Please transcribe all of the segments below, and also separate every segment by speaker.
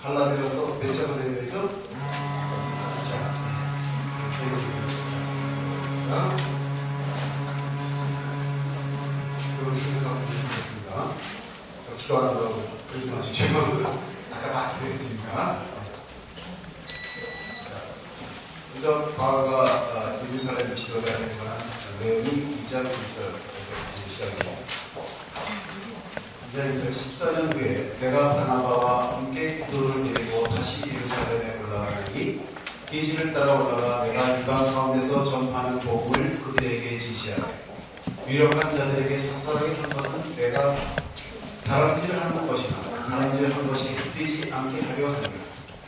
Speaker 1: 갈라디아서 몇 장을 내려야죠? 자, 읽어드리겠습니다. 이걸 생각하고 있습니다. 기도 안 한다고 그러지 마시죠. 아까 다 기도했으니까. 먼저 바울과 예루살렘 지도자에 관한 내용이 2장 1절에서 시작합니다. 2장 1절 14년 후에 내가 바나바와 함께 기도를 드리고 다시 예루살렘에 올라가니 계시를 따라 올라가 내가 이방 가운데서 전파하는 복음을 그들에게 지시하되 유력한 자들에게 사사하게 한 것은 내가 다람질을 하는 것이나 다람질을 한 것이 헛되지 않게 하려 하느라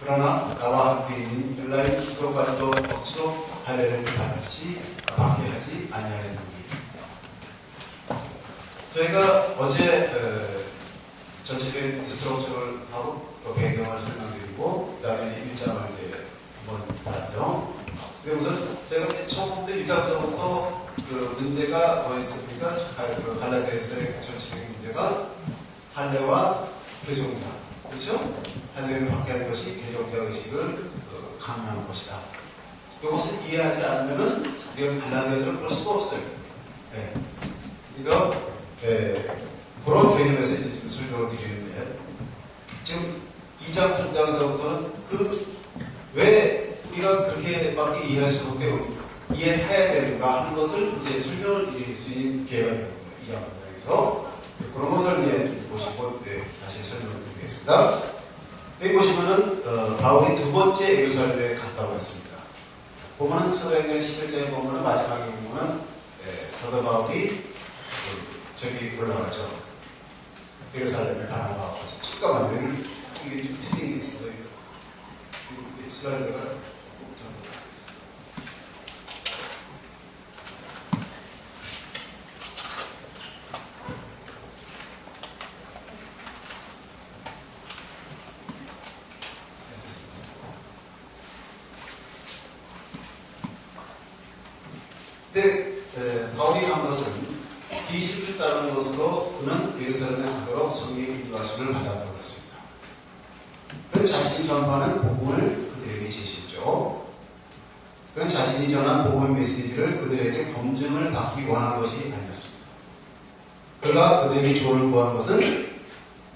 Speaker 1: 그러나 나와 함께 있는 헬라인 그것까지도 억지로 할례를 받게 하지 아니하려는 저희가 어제 전체적인 인스트럭처를 하고 또 배경을 설명드리고 그 다음에 이제 1장을 이제 한번 봤죠. 근데 우선 저희가 처음부터 1장서부터 그 문제가 뭐였습니까? 그 갈라디아서의 전체적인 문제가 할례와 개종자, 그렇죠? 할례를 받게 하는 것이 개종자 의식을 강요하는 것이다. 이것을 이해하지 않으면은 우리가 갈라디아서를 볼 수가 없어요. 네. 그러니까 그런 개념에서 이제 지금 설명을 드리는데 지금 2장, 3장에서부터는 왜 우리가 그렇게밖에 이해할 수 없게 이해해야 되는가 하는 것을 이제 설명을 드릴 수 있는 기회가 되는 거예요. 2장, 3장에서 그런 것을 이제 보시고 다시 설명을 드리겠습니다. 여기 보시면은 바울이 두 번째 예루살렘에 갔다고 했습니다. 보면은 사도행전 11장에 보면은 마지막에 보면은 사도 바울이 저기 올라가죠. 예루살렘에 바나바와 같이. 잠깐만요. 여기 이게 좀 틀린 게 있어서 이 슬라이드가 잘못하겠어요. 근데 바울이 한 것은 계시를 따르는 것으로 그는 예루살렘에 가도록 성령의 인도하심을 받았다고 했습니다. 그는 자신이 전파하는 복음을 그들에게 제시했죠. 그는 자신이 전한 복음의 메시지를 그들에게 검증을 받기 원한 것이 아니었습니다. 그가 그들에게 조언을 구한 것은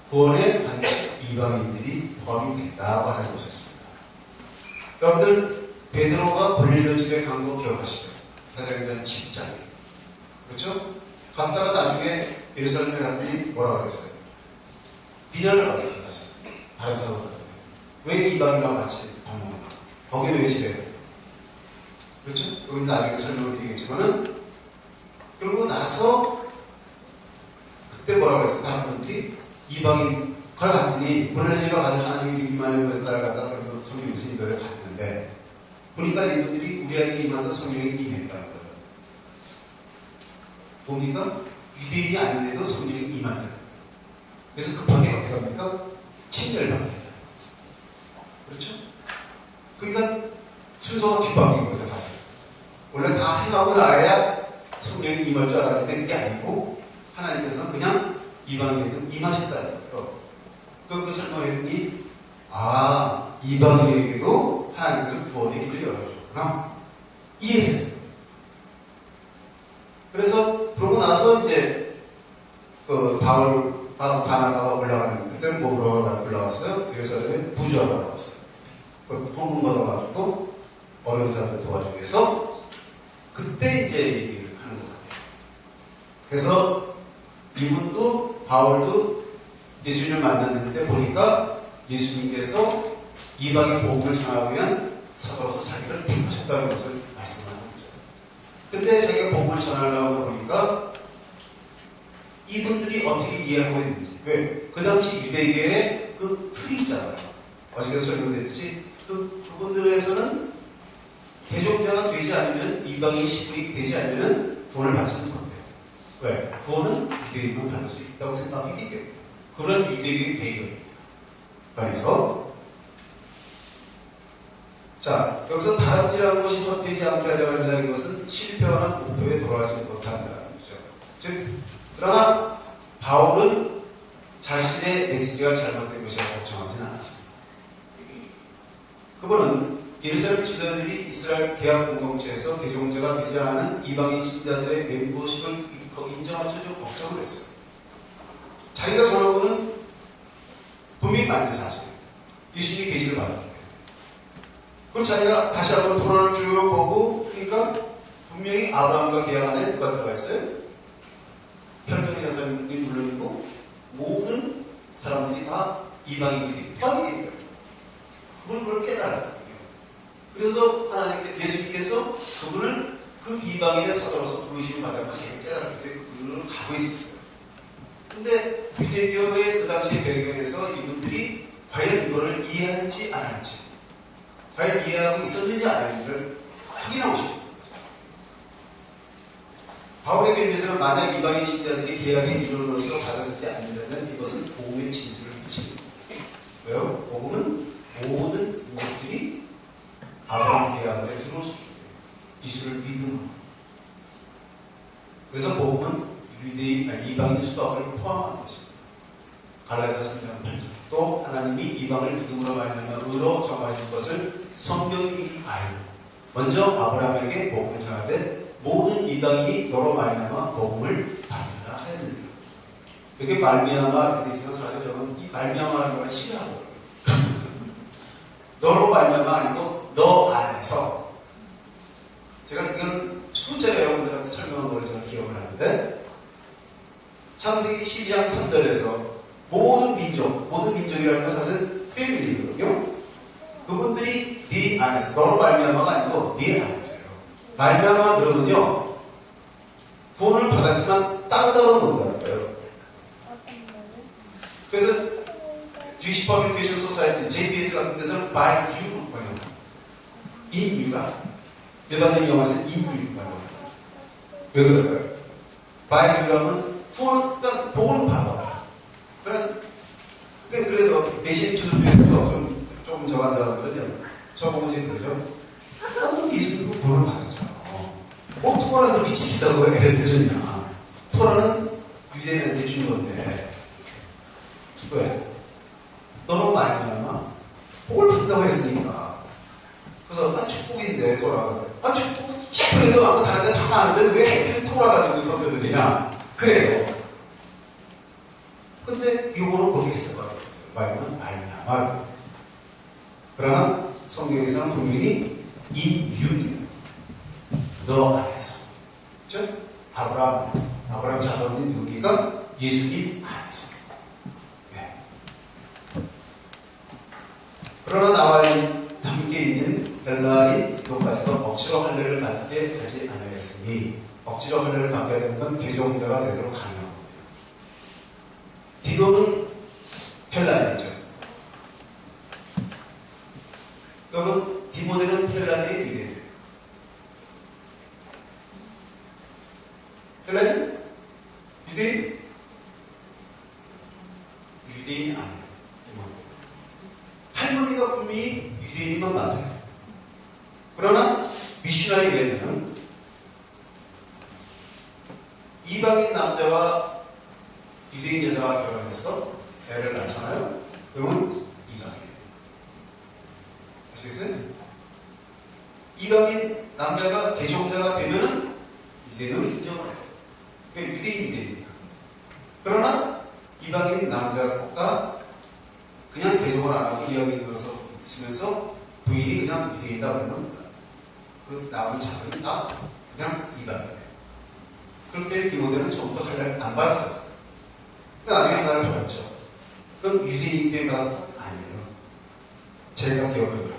Speaker 1: 구원에 반드시 이방인들이 포함이 된다고 하는 것이었습니다. 여러분들 베드로가 골릴로 집에 간 거 기억하시죠? 사도행전 10장. 그렇죠? 갔다가 나중에 예루살렘에 갔더니 뭐라고 그랬어요? 비난을 받았어요, 사실. 다른 사람들한테. 왜 이방이랑 같이 밥 먹는가? 거기 왜 집에? 그렇죠? 여기 나중에 설명을 드리겠지만은, 그러고 나서, 그때 뭐라고 했어요? 다른 분들이 이방인, 그걸 갔더니, 보내는 집에 가서 하나님이 임하는 거에서 나를 갖다 그러면 성령이 있으니까 갔는데, 보니까 이분들이 우리에게 임하던 성령이 임했다는 거예요. 뭡니까? 유대인이 아닌데도 성령이 임한다. 그래서 급하게 어떻게 합니까? 침례를 받게 하잖아요. 그렇죠? 그러니까 순서가 뒷바뀐 거죠, 사실. 원래 다 행하고 나야 성령이 임할 줄 알았는데 그게 아니고 하나님께서는 그냥 이방인에게도 임하셨다는 거예요. 그 설명을 했더니 이방인에게도 하나님께서 구원의 길을 열어주셨구나. 이해했어요. 그래서 그러고 나서 이제 그 바나바가 올라가는 그때는 뭐로 올라왔어요? 예루살렘에 부조하러 올라왔어요. 헌금 걷어가지고 어려운 사람들 도와주기 위해서 그때 이제 얘기를 하는 것 같아요. 그래서 이분도 바울도 예수님을 만났는데 보니까 예수님께서 이방의 복음을 전하기 위한 사도로서 자기를 택하셨다는 것을 말씀하는 거죠. 근데 자기가 복음을 전하려고 보니까 이분들이 어떻게 이해하고 있는지. 왜? 그 당시 유대계의 그 틀이 있잖아요. 어저께도 설명드렸듯이 그분들에서는 개종자가 되지 않으면 이방인 식물이 되지 않으면 구원을 받지 못한대요. 왜? 구원은 유대인만 받을 수 있다고 생각했기 때문에. 그런 유대계의 배경입니다. 그래서 자, 여기서 다람쥐라는 것이 헛되지 않게 하려고 합니다. 이것은 실패하는 목표에 돌아가지 못한다는 거죠. 즉, 그러나 바울은 자신의 메시지가 잘못된 것이라 걱정하지는 않았습니다. 그거는 예루살렘 지도자들이 이스라엘 개혁 공동체에서 개종자가 되지 않은 이방인 신자들의 멤버십을 인정할 줄 걱정을 했어요. 자기가 전한 거는 분명히 맞는 사실이에요. 예수님이 계시를 받았기 때문에. 그리고 자기가 다시 한번 토론을 쭉 보고, 그러니까 분명히 아브라함과 계약 안에 누가 들어가 있어요? 혈통의 자손이 물론이고 모든 사람들이 다 이방인들이 포함이 되어 있다. 그분 그걸 깨달았거든요. 그래서 하나님께 예수님께서 그분을 그 이방인의 사도로서 부르심을 받았고 자기가 깨달았기 때문에 그분을 가고 있었어요. 근데 유대교의 그 당시 배경에서 이분들이 과연 이거를 이해할지 안 할지, 과연 이해하고 있었는지 안 했는지를 확인하고 싶은 거죠. 바울의 교회에서는 만약 이방인 신자들이 계약의 이론으로서 받아들이지 않는다면 이것은 복음의 진술을 미칩니다. 왜요? 복음은 모든 민족들이 아브라함 계약 안에 들어올 수 있게 이수를 믿음으로. 그래서 복음은 이방인 수박을 포함하는 것입니다. 갈라디아 3장 8절. 또 하나님이 이방을 믿음으로 말미암아 의로 정하신 것을 성경이 알고 먼저 아브라함에게 복음을 전하되 모든 이방인이 너로 말미암아 복음을 받으라 했느니라. 이렇게 말미암아 되지만 사실 저는 이 말미암아라는 걸 싫어하거든요. 너로 말미암아 아니고 너 안에서. 제가 이건 수차례 여러분들한테 설명한 걸 저는 기억을 하는데 창세기 12장 3절에서 모든 민족이라는 건 사실 패밀리거든요. 그분들이 네 안에서, 너로 말미암아가 아니고 네 안에서요. 말미암아 그러면요, 구원을 받았지만 따로따로 논다는 거예요. 그래서 Jewish Publication Society, JPS 같은 데서는 by you로 번역합니다. in you가 일반적인 영어에서 in you 번역합니다. 왜 그럴까요? by you라면 구원은 일단 복을 받아. 그래서 메시지 주도표에서 조금 저간 사람들은요, 저보고 이제 그러죠. 예수님 구원을 받았잖아. 토라는 그렇게 지킨다고 애쓰느냐. 토라는 유대인한테 준 건데. 왜? 너무 말미암아 복을 받는다고 했으니까. 그래서 축복인데 토라가. 축복 10%도 많고 다른 데 다 많은데 왜 하필 토라 가지고 덤벼드느냐. 그래요. 근데 이거는 거기 해석하고 말하면 말미암아. 그러나 성경에서는 분명히 인유입니다. 너 안에서. 그렇죠? 아브라함 안에서. 아브라함 자손이 누굽니까? 예수님 안에서. 네. 그러나 나와 함께 있는 헬라인 디도까지도 억지로 할례를 받게 하지 않았으니 억지로 할례를 받게 되는 건 개종자가 되도록 강요합니다. 디도는 헬라인이죠. 여러분, 디모데는 헬라인의 유대인이에요. 헬라인? 유대인? 유대인이 아니에요. 할머니가 분명히 유대인인 건 맞아요. 그러나 미슈나에 의하면 이방인 남자와 유대인 여자가 결혼해서 애를 낳잖아요. 그러면 이방인이에요. 아시겠어요? 이방인 남자가 개종자가 되면은 유대인을 인정을 해요. 유대인이니까. 그러나 이방인 남자가 그냥 개종을 안 하고 이방인으로서 있으면서 부인이 그냥 유대인이다 그러면 그 남은 자녀는 다 그냥 이방인이에요. 그렇게 디모데는 처음부터 할례를 안 받았었어요. 근데 나중에 할례를 받았죠. 그럼 유대인이기 때문에 받은 건 아니에요. 제가 기억을 해요.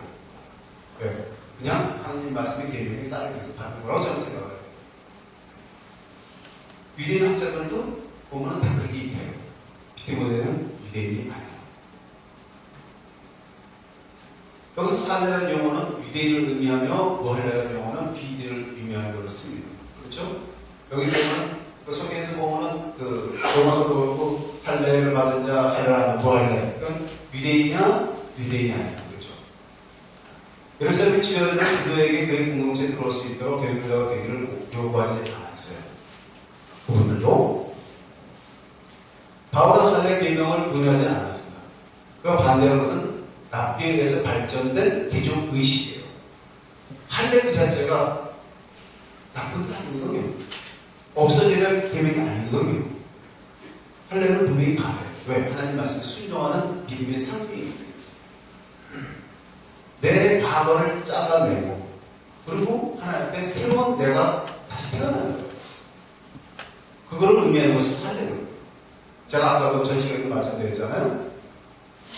Speaker 1: 왜? 그냥 하나님 말씀의 계명에 따르면서 받는 거라고 저는 생각을 해요. 유대인 학자들도 보면은 다 그렇게 입혀요. 디모데는 유대인이 아니에요. 여기서 할례라는 용어는 유대인을 의미하며 무할례라는 용어는 비유대를 의미하는 걸로 씁니다. 그렇죠? 여기 보면 그 성경에서 보면은 그 로마서도 그렇고 할례를 받은 자 할례를 하면 무할례. 그건 유대인이냐 유대인이 아니야. 그렇죠? 예루살렘 지도자들은 디도에게 그의 공동체에 들어올 수 있도록 개종자가 되기를 요구하지 않았어요. 그분들도 바울은 할례 계명을 논의하지 않았습니다. 그가 반대한 것은 랍비에 의해서 발전된 개종 의식이에요. 할례 그 자체가 나쁜 게 아니거든요. 없어져야 계명이 아니거든요. 할례는 분명히 바라요. 왜? 하나님 말씀에 순종하는 믿음의 상징이에요. 내 과거를 잘라내고 그리고 하나님 앞에 새로운 내가 다시 태어나는 거예요. 그거를 의미하는 것이 할례거든요. 제가 아까도 전 시간에 말씀드렸잖아요.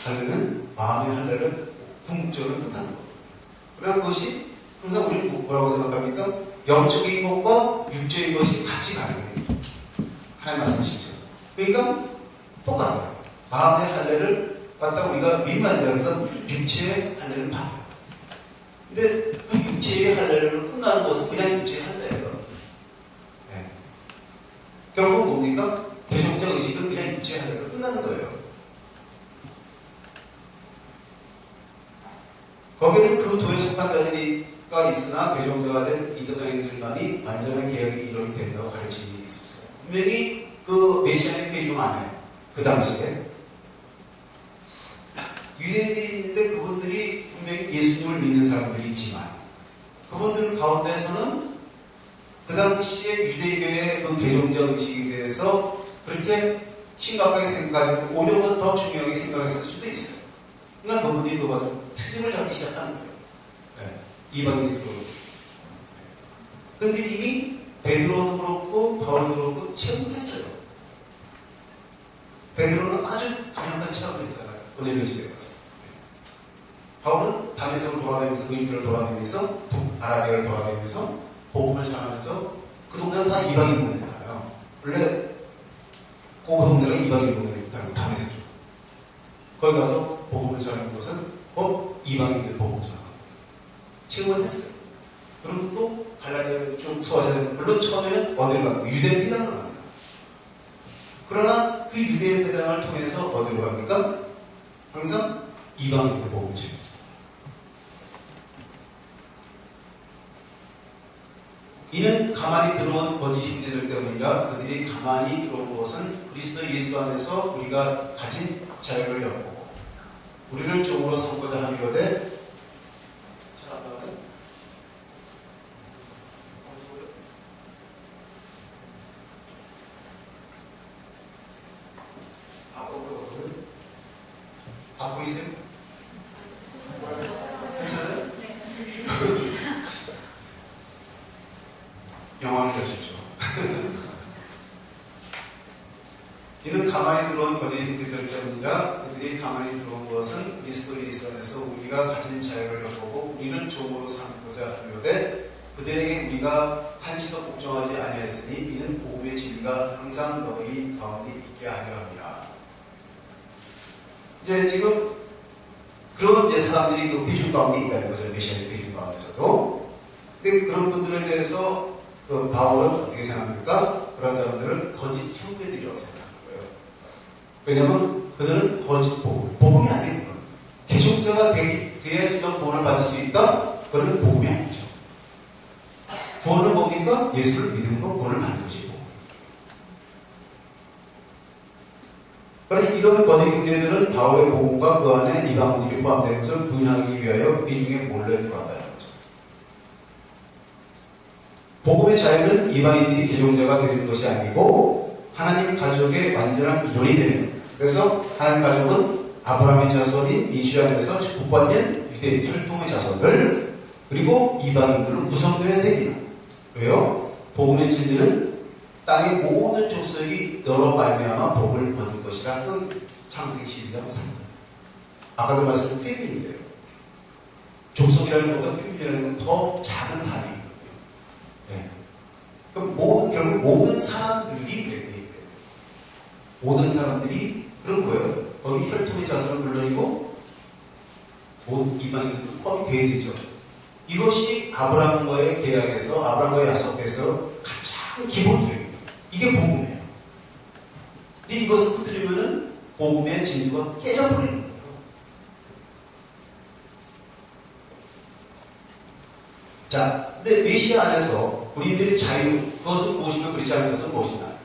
Speaker 1: 할례는 마음의 할례를 궁극적으로 뜻하는 거예요. 그러나 그것이 항상 우리는 뭐라고 생각합니까? 영적인 것과 육적인 것이 같이 가는 거예요. 하나님 말씀이시죠. 그러니까 똑같아요. 마음의 할례를 갖다 우리가 민만대로 해서 육체의 할례를 받아요. 근데 그 육체의 할례를 끝나는 것은 그냥 육체의 할례예요. 네. 결국 뭡니까? 대종자 의식은 그냥 육체의 할례로 끝나는 거예요. 거기에는 그 도에 속한 자들이가 있으나 대종자가 된 이방인들만이 완전한 개혁의 이론이 된다고 가르치는 일이 있었어요. 분명히 그 메시아의 개종 안에 그 당시에 유대인들이 있는데 그분들이 분명히 예수님을 믿는 사람들이 있지만 그분들 가운데서는 그 당시에 유대교의 그 개종자 의식에 대해서 그렇게 심각하게 생각하지 오히려 더 중요하게 생각했을 수도 있어요. 그러니까 그분들이 그거 가지고 트집을 잡기 시작하는 거예요. 네. 이방인이 들어오고. 근데 이미 베드로도 그렇고 바울도 그렇고 체험했어요. 베드로는 아주 강력한 체험을 했잖아요. 은혜의 집에 가서. 바울은 다메섹을 돌아다니면서 의인들을 돌아다니면서 북아라비아를 돌아다니면서 복음을 전하면서 그 동네는 다 이방인 동네잖아요. 원래 그 동네가 이방인 동네니까 다메섹 쪽. 거기 가서 복음을 전하는 것은 이방인들 복음 전하는 거예요. 체험을 했어요. 그리고 또 갈라디아를 쭉 소화시키는 물론 처음에는 어디를 갑니까? 유대 회당을 갑니다. 그러나 그 유대 회당을 통해서 어디로 갑니까? 항상 이방인들 복음을 전하죠. 이는 가만히 들어온 거짓 형제들 때문이라 그들이 가만히 들어온 것은 그리스도 예수 안에서 우리가 가진 자유를 엿보고 우리를 종으로 삼고자 함이로되 보이세요? 괜찮아요? 영화를 보십시오. 이는 가만히 들어온 거짓 형제들 때문이라 그들이 가만히 들어온 것은 그리스도 예수 안에서 우리가 가진 자유를 엿보고 우리는 종으로 삼고자 하려되 그들에게 우리가 한시도 걱정하지 아니하였으니 이는 복음의 진리가 항상 너희 가운데 있게 하려 함이라. 이제 지금 그런 이제 사람들이 그 귀중 가운데 있다는 거죠. 메시아의 귀중 가운데서도. 근데 그런 분들에 대해서 그 바울은 어떻게 생각합니까? 그런 사람들을 거짓 형제들이라고 생각하는 거예요. 왜냐하면 그들은 거짓 복음이 아니에요. 개종자가 돼야지만 구원을 받을 수 있다? 그런 복음이 아니죠. 구원은 뭡니까? 예수를 믿음으로 구원을 받는 것이 복음. 그러나 이런 거짓 형제들은 바울의 복음과 그 안에 이방인들이 포함되는 것을 부인하기 위하여 이 중에 몰래 들어왔다는 거죠. 복음의 자유는 이방인들이 개종자가 되는 것이 아니고 하나님 가족의 완전한 일원이 되는 겁니다. 그래서 하나님 가족은 아브라함의 자손인 이주 안에서 축복받는 유대인 혈통의 자손들 그리고 이방인들로 구성되어야 됩니다. 왜요? 복음의 진리는 땅의 모든 족속이 너로 말미암아 복을 얻을 것이라 그 창세기 12장 3절. 아까도 말씀드린 패밀리예요. 족속이라는 것보다 패밀리라는 건 더 작은 단위거든요. 네. 그럼 결국 모든 사람들이 그래요. 모든 사람들이 그런 거예요. 거기 혈통의 자손은 물론이고 모든 이방인들도 포함이 돼야 되죠. 이것이 아브라함과의 계약에서 아브라함과의 약속에서 가장 기본적입니다. 이게 복음이에요. 근데 이것을 흐트리면은 복음의 진리가 깨져버리는 거예요. 자, 근데 메시아 안에서 우리들의 자유, 그것은 무엇이며 그렇지 않은 것은 무엇이냐?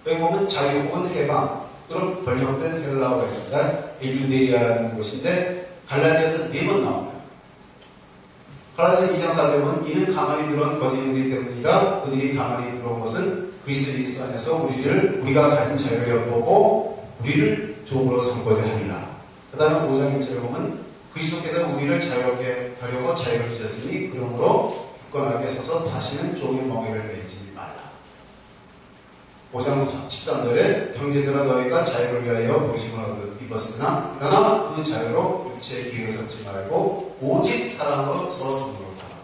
Speaker 1: 여기 보면 자유 혹은 해방, 그런 번역된 헬라어가 있습니다. 엘유데리아라는 것인데 갈라디아서 4번 나옵니다. 갈라디아서 2장 4절은 이는 가만히 들어온 거짓 영들 때문이라 그들이 가만히 들어온 것은 그리스도 예수 안에서 우리가 가진 자유를 엿보고 우리를 종으로 삼고자 합니다. 그 다음에 5장 1절에 보면 그리스도께서 우리를 자유롭게 하려고 자유를 주셨으니 그러므로 굳건하게 서서 다시는 종의 멍에를 매지 말라. 5장 13절에 형제들아 너희가 자유를 위하여 부르심을 입었으나 그러나 그 자유로 육체의 기회를 삼지 말고 오직 사랑으로 서로 종으로 하라.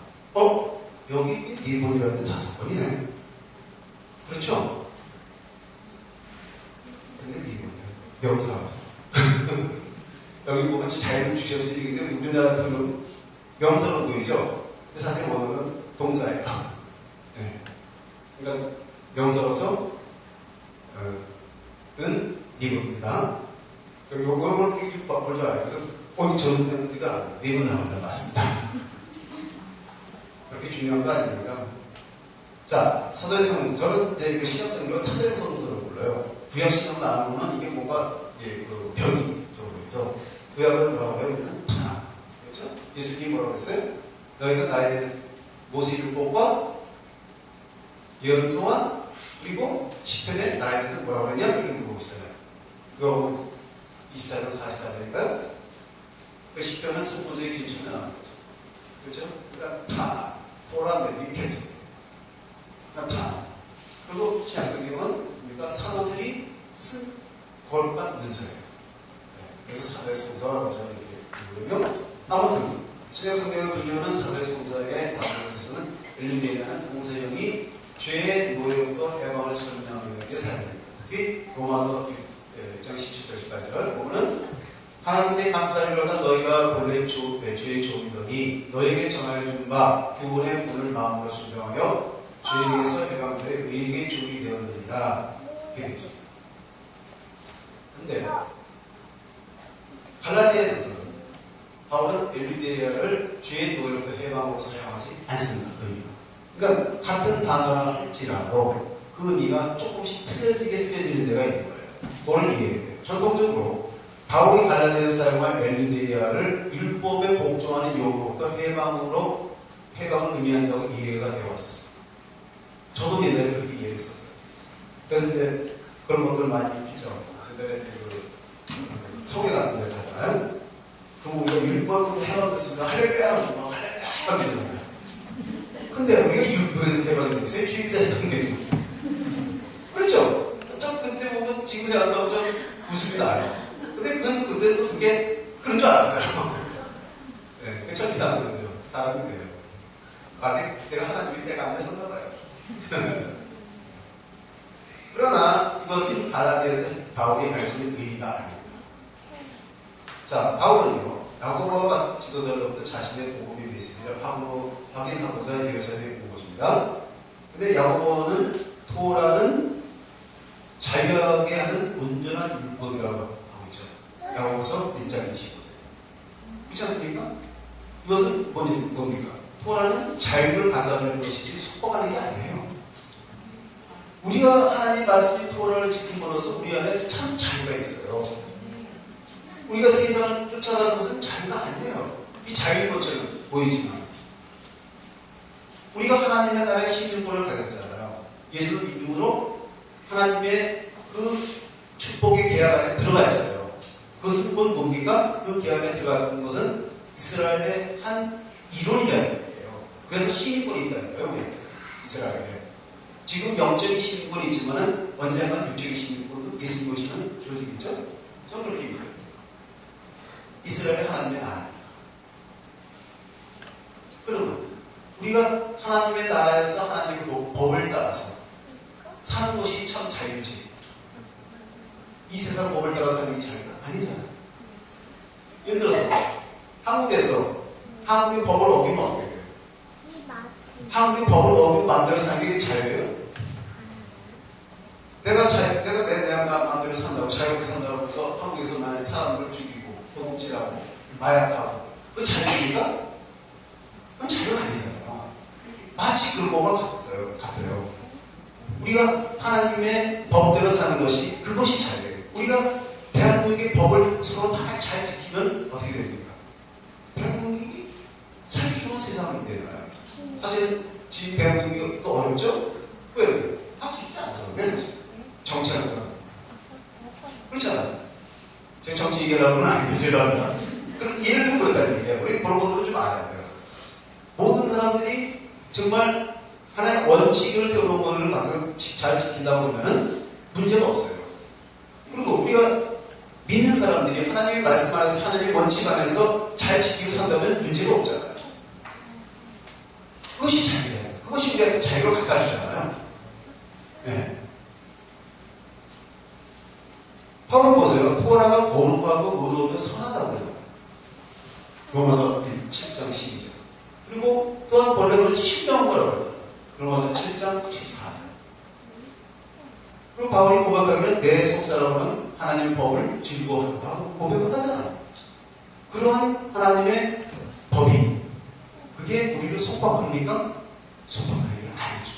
Speaker 1: 여기 4번이라는데 5번이네. 그렇죠? 근데 4번이에요. 명사로서. 여기 보면 자유를 주셨으니 근데 우리나라 표현은 명사로 보이죠? 근데 사실 원어는 동사예요. 네. 그러니까 명사로서 은 이분입니다. 요걸 이렇게 볼 줄 알아요. 그래서 저는 우리가 4번 나옵니다. 맞습니다. 그렇게 중요한 거 아닙니까? 자, 사도의 성서. 저는 이제 그 신약성경을 사도의 성서로 불러요. 구약신약을 나누면 이게 뭔가 그 변이 그래서 구약을 뭐라고 해요? 우리는 탄압. 그렇죠? 예수님이 뭐라고 했어요? 너희가 나에 대해서 모세 율법과 예언서와 그리고 시편에 나에 대해서 뭐라고 했냐? 이렇게 물어보고 있어요. 그거 24장 44절인가요? 그 시편은 선포자의 진출이 나오는 거죠. 그렇죠? 그러니까 탄압, 토라, 네비, 케투. 그러니까 탄압. 그리고 신약성경은 우리가 사도들이 쓴 거룩한 문서예요. 그래서 사도의 성서라고 저는 이렇게 부르고요. 아무튼 신약성경을 분류하는 사도의 성서의 다음에서는 엘리데이라는 동서형이 죄의 노예부터 해방을 설명하는 게 사용됩니다. 특히 로마서 1장 17절 18절 보면은 하나님께 감사를 하다 너희가 본래 죄의 종이더니 너에게 전하여 준 바 교훈의 문을 마음으로 순종하여 죄에게서 해방되어 의에게 종이 되었느니라 이렇게 되어 있습니다. 근데 갈라디아에서는 바울은 엘리데이아를 죄의 노예부터 해방으로 사용하지 않습니다. 그러니까 같은 단어라 할지라도 그 의미가 조금씩 틀려지게 쓰여지는 데가 있는 거예요. 그걸 이해해야 돼요. 전통적으로 바울이 갈라디아에서 사용한 엘리데이아를 율법에 복종하는 요구로부터 해방을 의미한다고 이해가 되어 왔었습니다. 저도 옛날에 그렇게 이해했었어요. 그래서 이제 그런 것들 많이 있죠. 옛날에 그 성회 같은 데 가잖아요. 그럼 우리가 율법으로 해방됐습니다. 할렐루야! 막 할렐루야! 이러잖아요. 근데 우리가 율법에서 해방이 됐어요? 주의에서 해방이 되는 거죠. 그렇죠? 좀 그때 보면 지금 생각하면 좀 웃음이 나요. 근데 그건 또 그때 또 그게 그런 줄 알았어요. 네, 그게 참 이상한 거죠. 사람이 그래요. 아직 내가 하나님이 때가 안 됐었나 봐요. 그러나 이것은 갈라디아에서 바울이 가르치는 의미가 아닙니다. 자, 바울은요, 야고보와 지도자로부터 자신의 복음의 메시지를 확인하고자 예루살렘에 온 것입니다. 근데 야고보는 토라는 자유하게 하는 온전한 율법이라고 하고 있죠. 야고보서 1장 25절. 그렇지 않습니까? 이것은 뭡니까? 토라는 자유를 받아들이는 것이지 속박하는 게 아니에요. 우리가 하나님 말씀인 토라를 지킴으로써 우리 안에 참 자유가 있어요. 우리가 세상을 쫓아가는 것은 자유가 아니에요. 이 자유인 것처럼 보이지만 우리가 하나님의 나라의 시민권을 가졌잖아요. 예수를 믿음으로 하나님의 그 축복의 계약 안에 들어가 있어요. 그것은 뭡니까? 그 계약 안에 들어가는 것은 이스라엘의 한 이론이라는 얘기예요. 그래서 시민권이 있다는 거예요. 우리 이스라엘에. 지금 영적인 시민권이 있지만 언젠가 육적인 시민권도 예수님 오시면 주어지겠죠? 저는 그렇게 믿어요. 이스라엘의 하나님의 나라입니다. 그러면 우리가 하나님의 나라에서 하나님의 법을 따라서 사는 것이 참 자유지. 이 세상 법을 따라 사는 게 자유가 아니잖아요. 예를 들어서 한국에서 한국의 법을 어기면 어떻게 돼요? 한국의 법을 어기고 마음대로 사는 게 자유예요? 내가 내 마음대로 산다고 자유롭게 산다고 해서 한국에서 만약 사람들을 죽이고 도둑질하고 마약하고 그 자유입니까? 그건 자유가 아니잖아요. 마치 그런 법을 같아요. 우리가 하나님의 법대로 사는 것이 그것이 자유예요. 우리가 대한민국의 법을 서로 다 잘 지키면 어떻게 됩니까? 상황이 되잖아요. 사실은 지금 대한민국이 또 어렵죠? 왜 그래요? 다 쉽지 않잖아요. 정치하는 사람. 그렇잖아요. 제가 정치 얘기하려는 건 아닌데, 죄송합니다. 그럼 예를 들면 그렇다는 얘기예요. 우리 그런 것들을 좀 알아야 돼요. 모든 사람들이 정말 하나의 원칙을 세워놓은 것을 갖다가 잘 지킨다고 그러면은 문제가 없어요. 그리고 우리가 믿는 사람들이 하나님의 말씀 안에서 하나님의 원칙 안에서 잘 지키고 산다면 문제가 없잖아요. 그것이 자유예요. 그것이 우리한테 자유를 갖다 주잖아요. 네. 바로 보세요. 토라가 거룩하고 의로우며 선하다고 그러잖아요. 로마서 7장 12절. 그리고 또한 본래는 신령하라고 그러잖아요. 로마서 7장 14절. 그리고 바울이 고백하기는 내 속사람은 하나님의 법을 즐거워한다고 고백을 하잖아요. 그러한 하나님의 법이 그게 우리를 속박합니까? 속박하는 게 아니죠.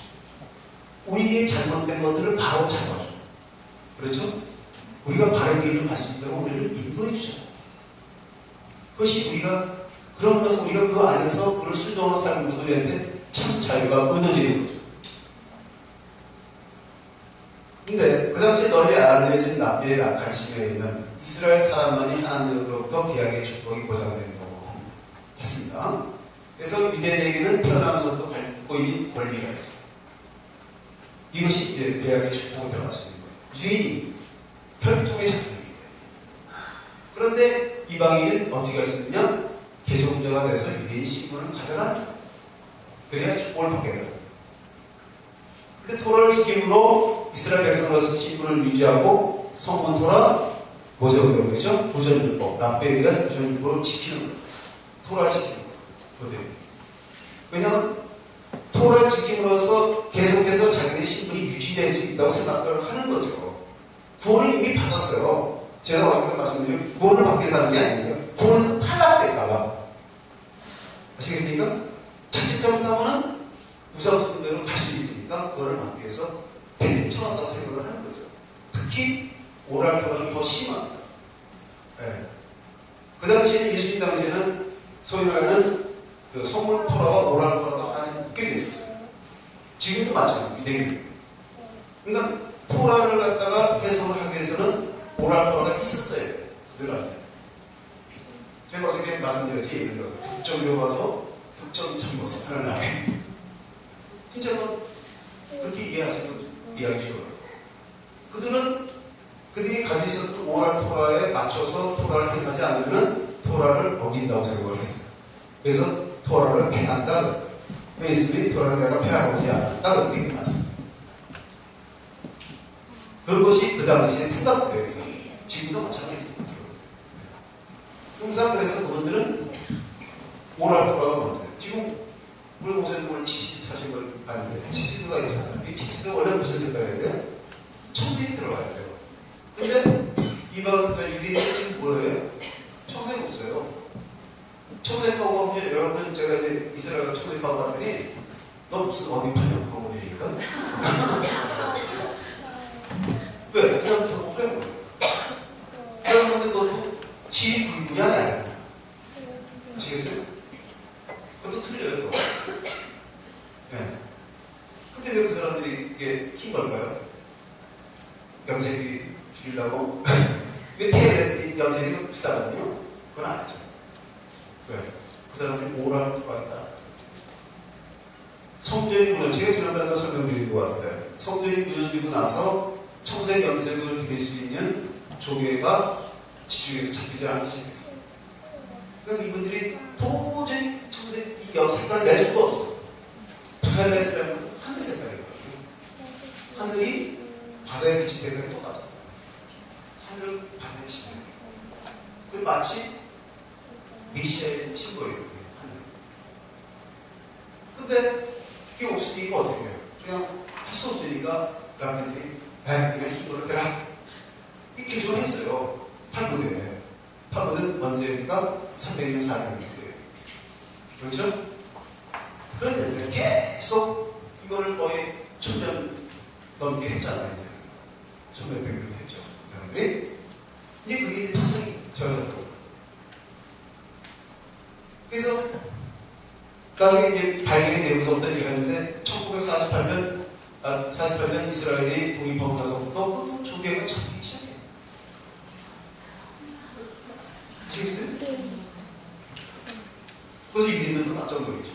Speaker 1: 우리의 잘못된 것들을 바로 잡아줘. 그렇죠? 우리가 바른 길을 갈 수 있도록 우리를 인도해 주잖아요. 그것이 우리가 그런 것을 우리가 그 안에서 그걸 순종하는 삶을 우리한테 참 자유가 얻어지는 거죠. 근데 그 당시에 널리 알려진 납비의 가르침에 있는 이스라엘 사람만이 하나님으로부터 계약의 축복이 보장된다고 했습니다. 그래서 유대인에게는 태어난 것도 갖고 있는 권리가 있어요. 이것이 이제 계약의 축복을 들어갈 수 있는 거예요. 유대인이 혈통의 자손입니다. 그런데 이방인은 어떻게 할 수 있느냐? 개종자가 돼서 유대인 신분을 가져가는 거예요. 그래야 축복을 받게 되는 거예요. 근데 토라를 지킴으로 이스라엘 백성으로서 신분을 유지하고 성문 토라, 모세오경 그죠? 구전율법, 납배에 의한 구전율법을 지키는 거예요. 토라를 지키는 거예요. 왜냐하면 토라를 지킴으로써 계속해서 자기의 신분이 유지될 수 있다고 생각을 하는 거죠. 구원을 이미 받았어요. 제가 아까 말씀드린 구원을 받기 위해서 하는 게 아니니까 구원에서 탈락될까봐. 아시겠습니까? 자칫 잘못하면 우상숭배로 갈 수 있으니까 그거를 막기 위해서 대립쳐놨다고 생각을 하는 거죠. 특히 오랄토라는 더 심합니다. 네. 그 당시에는 예수님 당시에는 소위 말하는 그 성문 토라와 오랄토라가 하나님 묶여 있었어요. 지금도 마찬가지예요. 유대인. 그러니까 토라를 갖다가 해석을 하기 위해서는 오랄토라가 있었어야 돼요. 그들 안에. 제가 어저께 말씀드렸지. 예를 들어서 국정교 가서 국정 참모서 하는 날에 진짜 뭐 그렇게 이해하시면 이해하기 쉬워요. 그들이 가지고 있었던 오랄 토라에 맞춰서 토라를 행하지 않으면 토라를 어긴다고 생각을 했어요. 그래서 토라를 폐한다. 예수님이 토라를 내가 폐하고 하지 않았다. 그렇게 얘기했습니다. 그것이 그 당시의 생각들이에요. 지금도 마찬가지입니다. 항상 그래서 그분들은 오랄 토라가 뭔데? 지금 우리 목사님을 치치드 사신 걸 아는데 치치드가 있잖아요. 이 치치드 원래 무슨 색깔이어야 돼요? 청색이 들어가야 돼요. 근데 이번 유대인이 지금 뭐예요? 청색 없어요. 청색하고 하면 여러분 제가 이제 이스라엘 청색하고 하더니 너 무슨 어디 파냐고 물어보니까 왜? 그 사람부터 뭐 하는 거예요? 여러분들 그것도 질이 붉으냐 얇으냐 아시겠어요? 그것도 틀려요. 네. 근데 왜 그 사람들이 이게 흰 걸까요? 염색이 줄이려고? 왜 테일의 염색이 비싸거든요? 그건 아니죠. 왜? 그 사람들이 오랄 토가 있다. 성전이 무너지고 지난번에 설명드린 것 같은데 성전이 무너지고 나서 청색 염색을 드릴 수 있는 조개가 지중해에서 잡히지 않기 시작했어요. 그러니까 이분들이 도저히 청색 이 색깔을 낼 수가 없어. 트와일라이트라는 하늘 색깔이거든요. 하늘이 바다의 빛의 색깔이 똑같아요. 하늘은 바다의 빛의 색깔. 그리고 마치 메시아의 심벌이거든요. 하늘. 근데 이게 없으니까 어떻게 해요? 그냥 할 수 없으니까 라면들이 그냥 힘으로 그라 이 개종을 했어요. 탈무드에. 탈무드는 언제입니까? 300년 400년도에. 그렇죠? 그런데 계속 이거를 거의 1000년 넘게 했잖아요. 1000몇 백년 했죠. 그 사람들이. 이제 그게 이제 타성이 저열하더라고요. 그래서 나중에 이제 발견이 되고서부터 얘기하는데 1948년 이스라엘이 독립하고 나서부터 또 조개가 잡히기 시작해요. 아시겠어요? 그래서 유대인들도 깜짝 놀랐죠.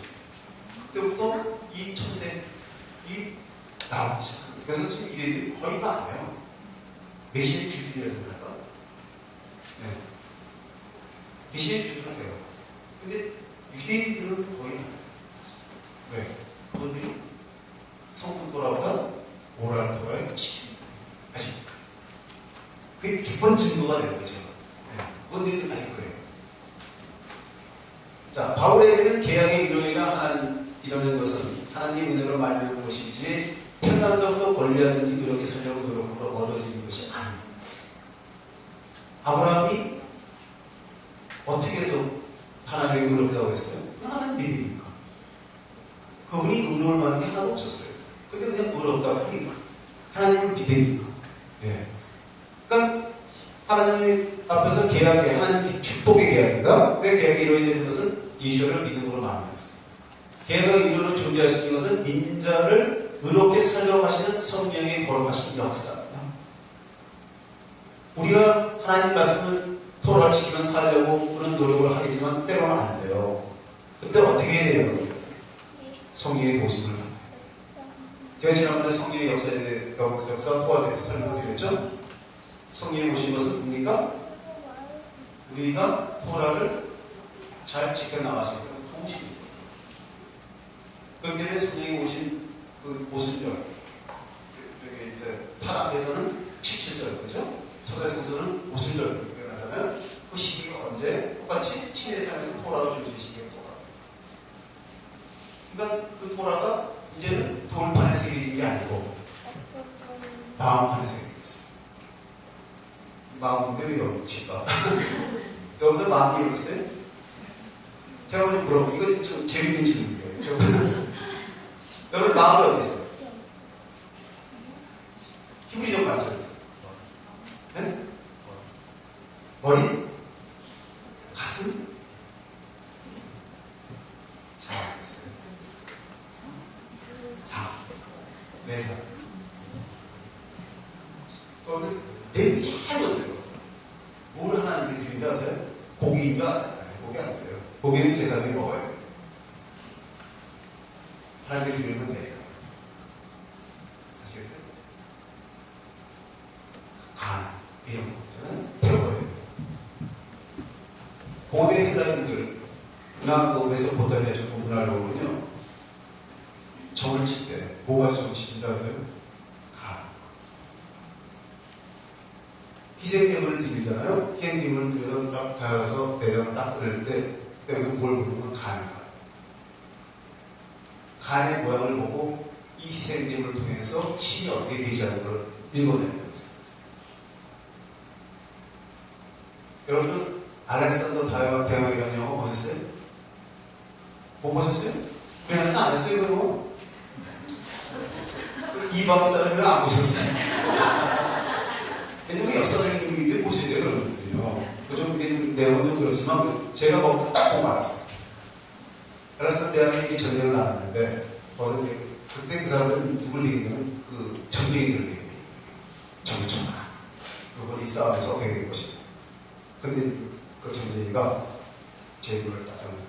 Speaker 1: 그때부터 이 청색이 나오기 시작합니다. 그래서 지금 유대인들이 거의 다 안 해요. 메시의 주인이라고 할까? 네. 메시의 주인은 해요. 근데 유대인들은 거의 안 해요. 왜? 그들이 성분 토라보다 오랄 토라의 치킨. 아직. 그게 주권 증거가 되는 거죠. 네. 그들이 아직 그래요. 자, 바울에게는 계약의 이루어지는 것은 하나님의 은혜로 말미암은 것이지 태어나서부터 권리하든지 이렇게 살려고 노력으로 얻어지는 것이 아닙니다. 아브라함이 어떻게 해서 하나님의 의롭다고 했어요? 하나님 믿으니까. 그분이 의로울 만한 게 하나도 없었어요. 근데 그냥 의롭다고 하니까. 하나님을 믿으니까. 예. 그러니까 하나님 앞에서 계약해. 하나님 축복의 계약입니다. 왜 계약이 이루어지는 것은 예수를 믿음으로 말미암았어요. 계약의 이루어로 존재할 수 있는 것은 믿는 자를 의롭게 살려고 하시는 성령의 거룩하신 역사입니다. 우리가 하나님 말씀을 토라를 지키면 살려고 그런 노력을 하겠지만 때로는 안 돼요. 그때 어떻게 해야 돼요? 성령의 도심을 만나요. 제가 지난번에 성령의 역사 토화에 대해서 설명드렸죠? 성령이 오신 것은 뭡니까? 우리가 토라를 잘 지켜나갈 수 있는 통신입니다. 그렇기 때문에 성령이 오신 그 오순절, 여기 이제 타락에서는 17절, 그죠? 서대성서는 오순절 이렇게 하잖아요. 그 시기가 언제? 똑같이 시내산에서 토라가 주어진 시기가 똑같아요. 그러니까 그 토라가 이제는 돌판에 새겨진 게 아니고 마음판에 새겨졌어요. 마음인데 왜 열칠까? 여러분들 마음이 열었어요? 제가 먼저 물어보고 이거 좀 재밌는 질문이에요. 여러분 마음이 어디 있어요? 힘이 좀 발전해서. 네? 머리? 가슴? 잘하겠어요. 자, 내사. 여러분들 내용이 잘 보세요. 뭘 하나님께 드린 줄 아세요? 고기인 줄 아세요? 고기 안 돼요. 고기는 제사장이 먹어야 돼요. 하나님께 드리는 건 내사. 아시겠어요? 간, 이런 거 있잖아요. 태워버려요. 고대 헬라인들이나 그 메소포타미아 쪽 문화를 보면요. 점을 칠 때, 뭐가 점 치는 줄 아세요? 간. 희생제물을 드리잖아요. 희생제물을 드려서 쫙 가서 내장을 딱 끓일 때, 그때면서 뭘 부르면 간이다. 간의 모양을 보고 이 희생제물을 통해서 신이 어떻게 계시하는 걸 읽어내는 거죠. 여러분들 알렉산더 대왕이라는 영화 보셨어요? 못 보셨어요? 우리나라에서 안 했어요, 그거? 이방 사람이랑 안 보셨어요? 왜냐면 역사적인 분들이 보셔야 돼요, 그런 분들이요. 좀 내용은 좀 그렇지만 제가 거기서 딱 보고 알았어요. 알렉산더 대왕이 전쟁을 나왔는데 거기서 이제 그때 그 사람들은 누굴 얘기냐면 그 전쟁이들을 얘기해요. 정청아. 그분이 싸움에서 어떻게 된 것이냐. 근데 그 전쟁이가 제 입을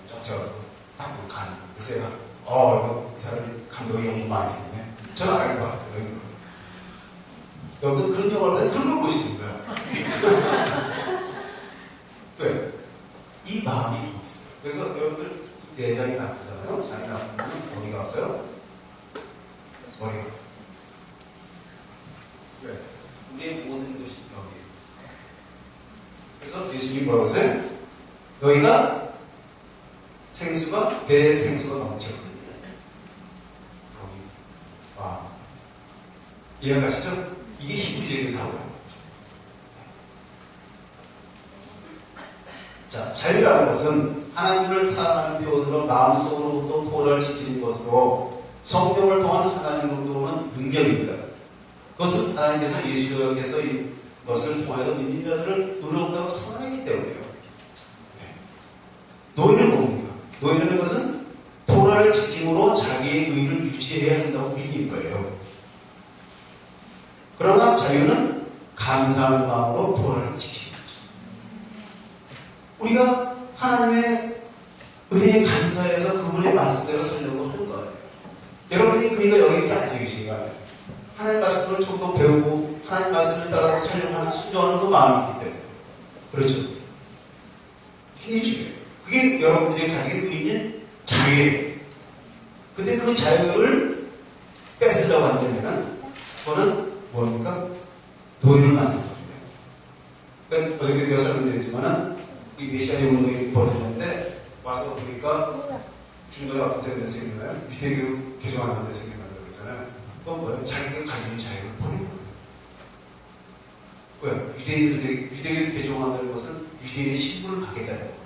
Speaker 1: 쫙 잡아서 딱 보고 가는 거예요. 그래서 제가 이거 이 사람이 감독이 연구 많이 했네. 저는 알고 봤거든요. 여러분 그런 영화를 보면 그런 걸 보시는 거야. 왜? 이 마음이 좀 있어요. 그래서 여러분들 내장이 나쁘잖아요. 장이 나쁘면 어디가 아파요? 머리가. 왜? 우리의 모든 것이 여기에요. 그래서 예수님이 뭐라고 하세요? 너희가 생수가 배에 생수가 넘쳐거든요. 와, 이해가시죠? 이게 히브리적인 사고예요. 자, 자유라는 것은 하나님을 사랑하는 표현으로 마음속으로부터 토라를 지키는 것으로 성령을 통한 하나님으로부터 오는 능력입니다. 그것은 하나님께서 예수님께서 이것을 통하여 믿는 자들을 의롭다고 선언했기 때문이에요. 네. 노예는 뭡니까? 노예라는 것은 토라를 토라를 지킴으로 자기의 의를 유지해야 한다고 믿는 거예요. 그러나 자유는 감사하는 마음으로 토라를 지키는 거죠. 우리가 하나님의 은혜에 감사해서 그분의 말씀대로 살려고 하는 거예요. 여러분이 그러니까 여기 이렇게 앉아 계신 거 아니에요. 하나님 말씀을 좀 더 배우고 하나님 말씀을 따라서 살려고 하는 순종하는 그 마음이 있기 때문에. 그렇죠. 굉장히 중요해요. 그게 여러분들이 가지고 있는 자유예요. 근데 그 자유를 뺏으려고 한다면 그거는 뭡니까? 노예를 만드는 거예요. 그러니까 어저께 제가 설명드렸지만은 이 메시아의 운동이 벌어졌는데 와서 보니까 중간에 어떤 사람이 생기나요? 유대교 개종한 사람들이 생긴다고 그랬잖아요. 그건 뭐예요? 자기가 가지고 있는 자유를 버리는 거예요. 왜? 유대교에서 개종한다는 것은 유대인의 신분을 갖겠다는 거예요.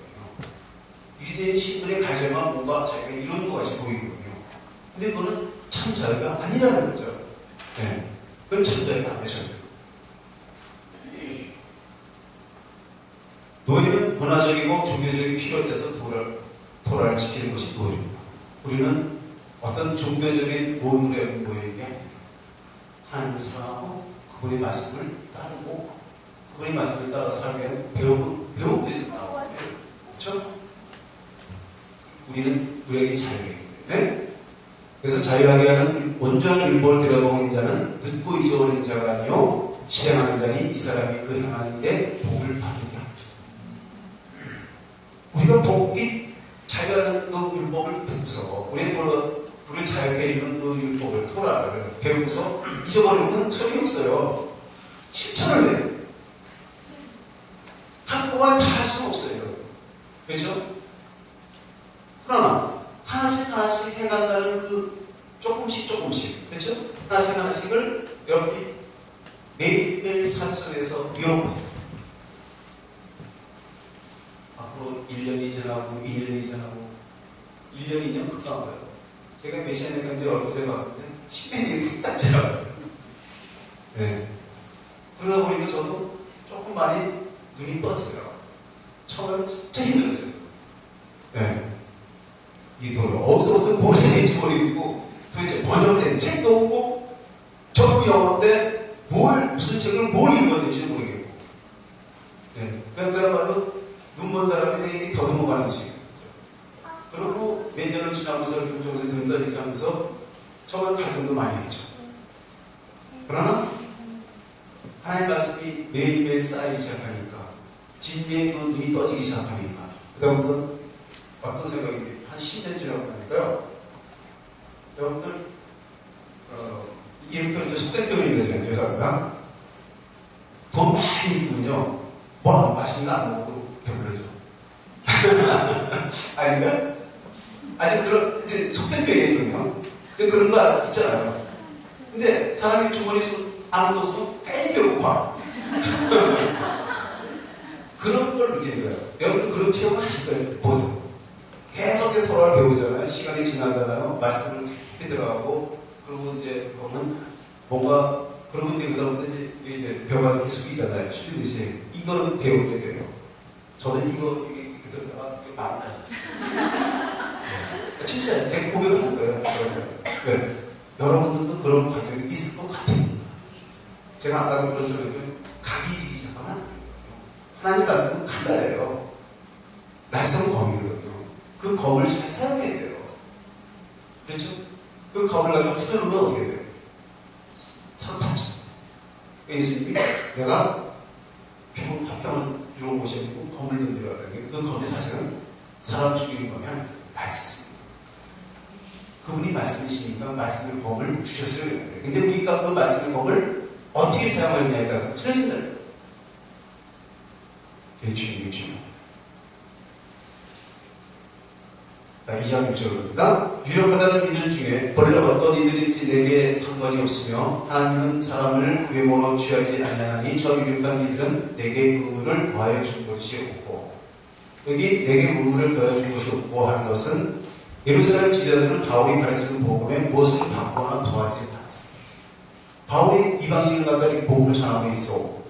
Speaker 1: 유대인 신분에 가져야만 뭔가 자기가 이루는 것 같이 보이거든요. 근데 그거는 참 자유가 아니라는 거죠. 네. 그건 참 자유가 안 되죠. 노예는 문화적이고 종교적인 필요에 대해서 토라를 지키는 것이 노예입니다. 우리는 어떤 종교적인 모임으로 모이는 게 아니에요. 하나님을 사랑하고 그분의 말씀을 따르고 그분의 말씀을 따라 살기 위해 배우고 있을 거예요. 그렇죠? 우리에게 자유가 있기 때문에 그래서 자유하게 하는 온전한 율법을 들여보고 있는 자는 듣고 잊어버린 자가 아니요 실행하는 자니 이 사람이 그 행하는 일에 복을 받으리라. 우리가 복이 자유하는 그 율법을 듣고서 우리를 자유하게 해주는 그 율법을 토라를 배우고서 잊어버리면 소용이 없어요. 실천을 해요. 한꺼번에 다 할 수는 없어요. 그렇죠? 그러나 하나씩 해간다는 그 조금씩 그렇죠? 하나씩을 여러분이 매일매일 삶 속에서 이어보세요. 앞으로 1년이 지나고 2년이 지나고 1년, 2년 금방 가요. 제가 메시아에 간지 얼마 전에 갔는데 10몇 년이 훅딱 지나갔어요. 네. 그러다 보니까 저도 조금 많이 눈이 떠지더라고요. 처음에 진짜 힘들었어요. 네. 이 돈 어디서부터 뭘 해야 될지 모르겠고 도대체 번역된 책도 없고 전부 영어인데 무슨 책을 뭘 읽어야 될지 모르겠고 네. 그야말로 눈먼 사람이 그냥 더듬어가는 식이었어요. 그리고 몇 년을 지나면서 저기서 눈다 이렇게 하면서 정말 갈등도 많이 했죠. 그러나 하나님 말씀이 매일매일 쌓이기 시작하니까 진리의 그 눈이 떠지기 시작하니까 그 다음부터 어떤 생각이 한 10년 지나고 나니까요. 여러분들 이런 표현도 속대병이 되잖아요. 죄송합니다. 돈 많이 있으면요. 뭐 맛있는 거 안 먹어도 배불러져. 아닌가? 아직 그런 이제 속대병이거든요. 그런 거 있잖아요. 근데 사람이 주머니 아무도 없으면 괜히 배고파. 그런 걸 느끼는 거예요. 여러분들 그런 체험을 하실 거예요. 보세요. 계속 토라를 배우잖아요. 시간이 지나잖아요. 말씀을 깊이 들어가고, 그리고 이제, 그러면 뭔가, 그러고 이제 그다음부터 이제 벽을 이렇게 숙이잖아요. 숙이듯이. 이거는 배울 때 돼요. 저는 이거, 이렇게 들다가 많이 나셨어요. 네. 진짜 제 고백을 한 거예요. 왜? 여러분들도 그런 과정이 있을 것 같아요. 제가 아까도 그런 소리 했더니, 각이 지기 시작하면 안 돼요. 하나님 말씀은 칼날이에요. 낯선 검이거든요. 그 검을 잘 사용해야 돼요. 그렇죠? 그 검을 가지고 휘두르면 어떻게 돼요? 서로 다쳐. 예수님이 내가 화평을 주러 오시고 검을 던지러 가다니 그 검이 사실은 사람 죽이는 거면 말씀입니다. 그분이 말씀이시니까 말씀의 검을 주셨어야 되는데 근데 우리가 그 말씀의 검을 어떻게 사용하느냐에 따라서 틀어진다는 거예요. 그게 중요합니다. 2장 6절입니다. 유력하다는 이들 중에 본래 어떤 이들인지 내게 상관이 없으며 하나님은 사람을 외모로 취하지 아니하니 저 유력한 이들은 내게 의무를 더하여 준 것이 없고 여기 내게 의무를 더하여 준 것이 없고 하는 것은 예루살렘 지자들은 바울이 가르치는 복음에 무엇을 바꾸거나 더하지 않았습니다. 바울이 이방인을 갖다 이 복음을 전하고 있어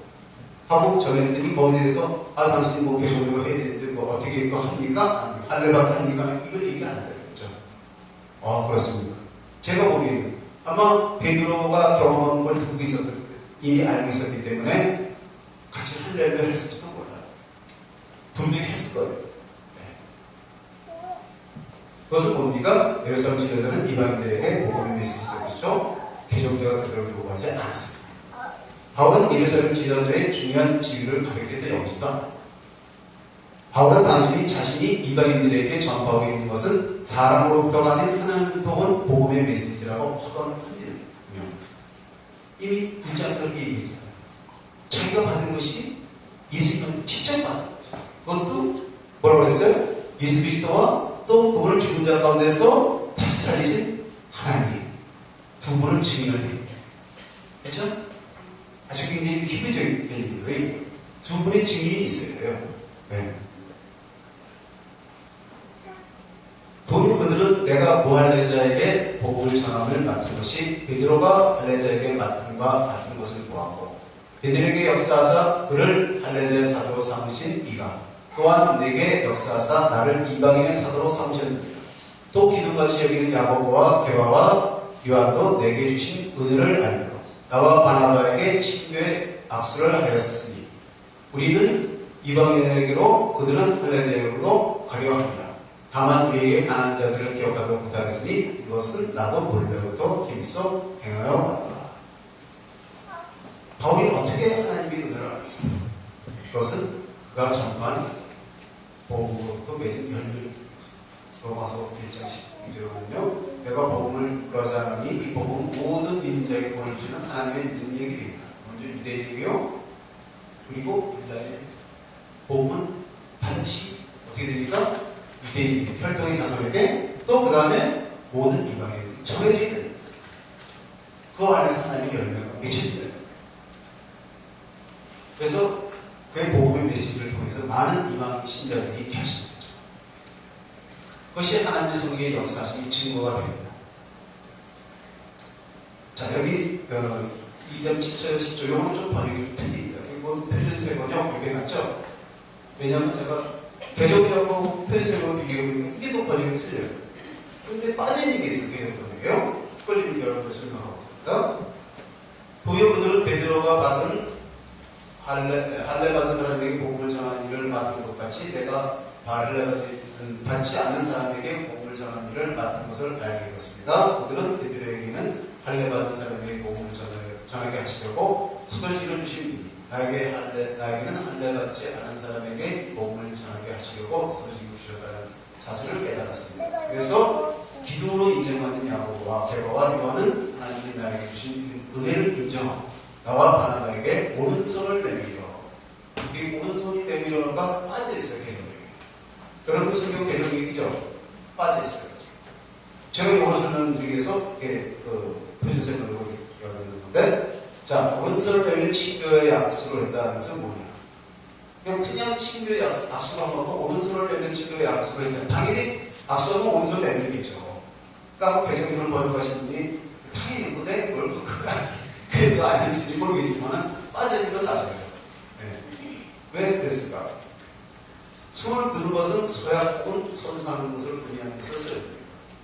Speaker 1: 하고 전했더니 거기에 대해서 당신이 뭐 개종적으로 해야 되는데 뭐 어떻게 이거 합니까? 할례밖에 합니까? 이걸 얘기를 안 한다는 거죠. 그렇습니까? 제가 보기에는 아마 베드로가 경험한 걸 듣고 이미 알고 있었기 때문에 같이 할렐루야 했을지도 몰라요. 분명히 했을 거예요. 네. 그것은 뭡니까? 예루살렘 진료자는 이방인들에게 복음의 메시지죠. 개종자가 되도록 요구하지 않았습니다. 바울은 예루살렘 지도자들의 중요한 지위를 가볍게 여기지도 바울은 단순히 자신이 이방인들에게 전파하고 있는 것은 사람으로부터 가는 하나님부터 온 복음의 메시지라고 확언합니다. 이미 1장에서 얘기했잖아요. 자기가 받은 것이 예수님한테 직접 받은 거죠. 그것도 뭐라고 했어요? 예수 그리스도와 또 그분을 죽은 자 가운데서 다시 살리신 하나님 두 분을 증인을 드립니다. 그렇죠? 아주 굉장히 희귀적인 개념이에요. 두 분의 증인이 있어요. 네. 도리어 그들은 내가 무할례자에게 복음을 전함을 맡은 것이 베드로가 할례자에게 맡음과 같은 것을 보았고 베드로에게 역사하사 그를 할례자의 사도로 삼으신 이가 또한 내게 역사하사 나를 이방인의 사도로 삼으셨느니라. 또 기둥같이 여기는 야고보와 게바와 요한도 내게 주신 은혜를 알므로 나와 바나바에게 친교의 악수를 하였으니 우리는 이방인에게로 그들은 할례자에게로 가려 합니다. 다만 우리에게 가난한 자들을 기억하고 부탁했으니 이것은 나도 본래부터 힘써 행하여 왔노라. 바울이 어떻게 하나님의 은혜를 알았습니까? 그것은 그가 전파한 복음으로부터 맺은 열매를 통해서. 로마서 1장 16절이거든요. 내가 복음을 그러지 않으니 이 복음은 모든 믿는 자에게 구원을 주시는 하나님의 능력이 됩니다. 먼저 유대인에게요. 그리고 율라의 복음은 반드시 어떻게 됩니까? 유대인에게, 혈통의 자손에게, 또 그 다음에 모든 이방인에게 전해져야 됩니다. 그 안에서 하나님의 열매가 맺혀진다. 그래서 그의 복음의 메시지를 통해서 많은 이방 신자들이 결심됐죠. 그것이 하나님의 성령의 역사심이 증거가 됩니다. 자, 여기 2장 7절, 10절, 이거는 좀 번역이 좀 틀립니다. 이거 표준세 번역 이렇게 맞죠? 왜냐하면 제가 개정이라고 표준세로 비교해보니까 이게 또 번역이 틀려요. 근데 빠져있는 게 있어요. 개정 번역이에요. 끌리는 여러분들 설명하고 있습니다. 도리어 그들은 베드로가 받은 할례 받은 사람에게 복음을 전하는 일을 맡은 것 같이 내가 할례 받지 않는 사람에게 복음을 전하는 일을 맡은 것을 알게 되었습니다. 그들은 베드로에게는 할례 받은 사람에게 복음을 전하게 하시려고 서도지를 주신 나에게는 할례 받지 않은 사람에게 복음을 전하게 하시려고 서도지를 주셨다는 사실을 깨달았습니다. 그래서 기둥으로 인정받는 야고보와 게바와 요한은 하나님이 나에게 주신 은혜를 인정하고 나와 바나바에게 오른손을 내밀어. 이 오른손이 내밀어가 빠져있어요. 개정력이. 여러분 성경 개정력이죠? 빠져있어요. 제가 이걸 설명드리기 위해서 표준세 번역을 여겼는데, 자, 오른손을 내밀는 친교의 약수를 했다는 것은 뭐냐? 그냥 친교의 악수가 먹고 오른손을 내밀는 친교의 악수를 했다. 당연히 악수하면 오른손을 내밀겠죠. 그러니까 개정력을 번역하신 분이 당연히 내 뭘 그래서 아닌지 모르겠지만 빠져있는 건 사실이에요. 네. 왜 그랬을까? 손을 드는 것은 서약 혹은 선사하는 것을 의미하는 것을 써야 돼요.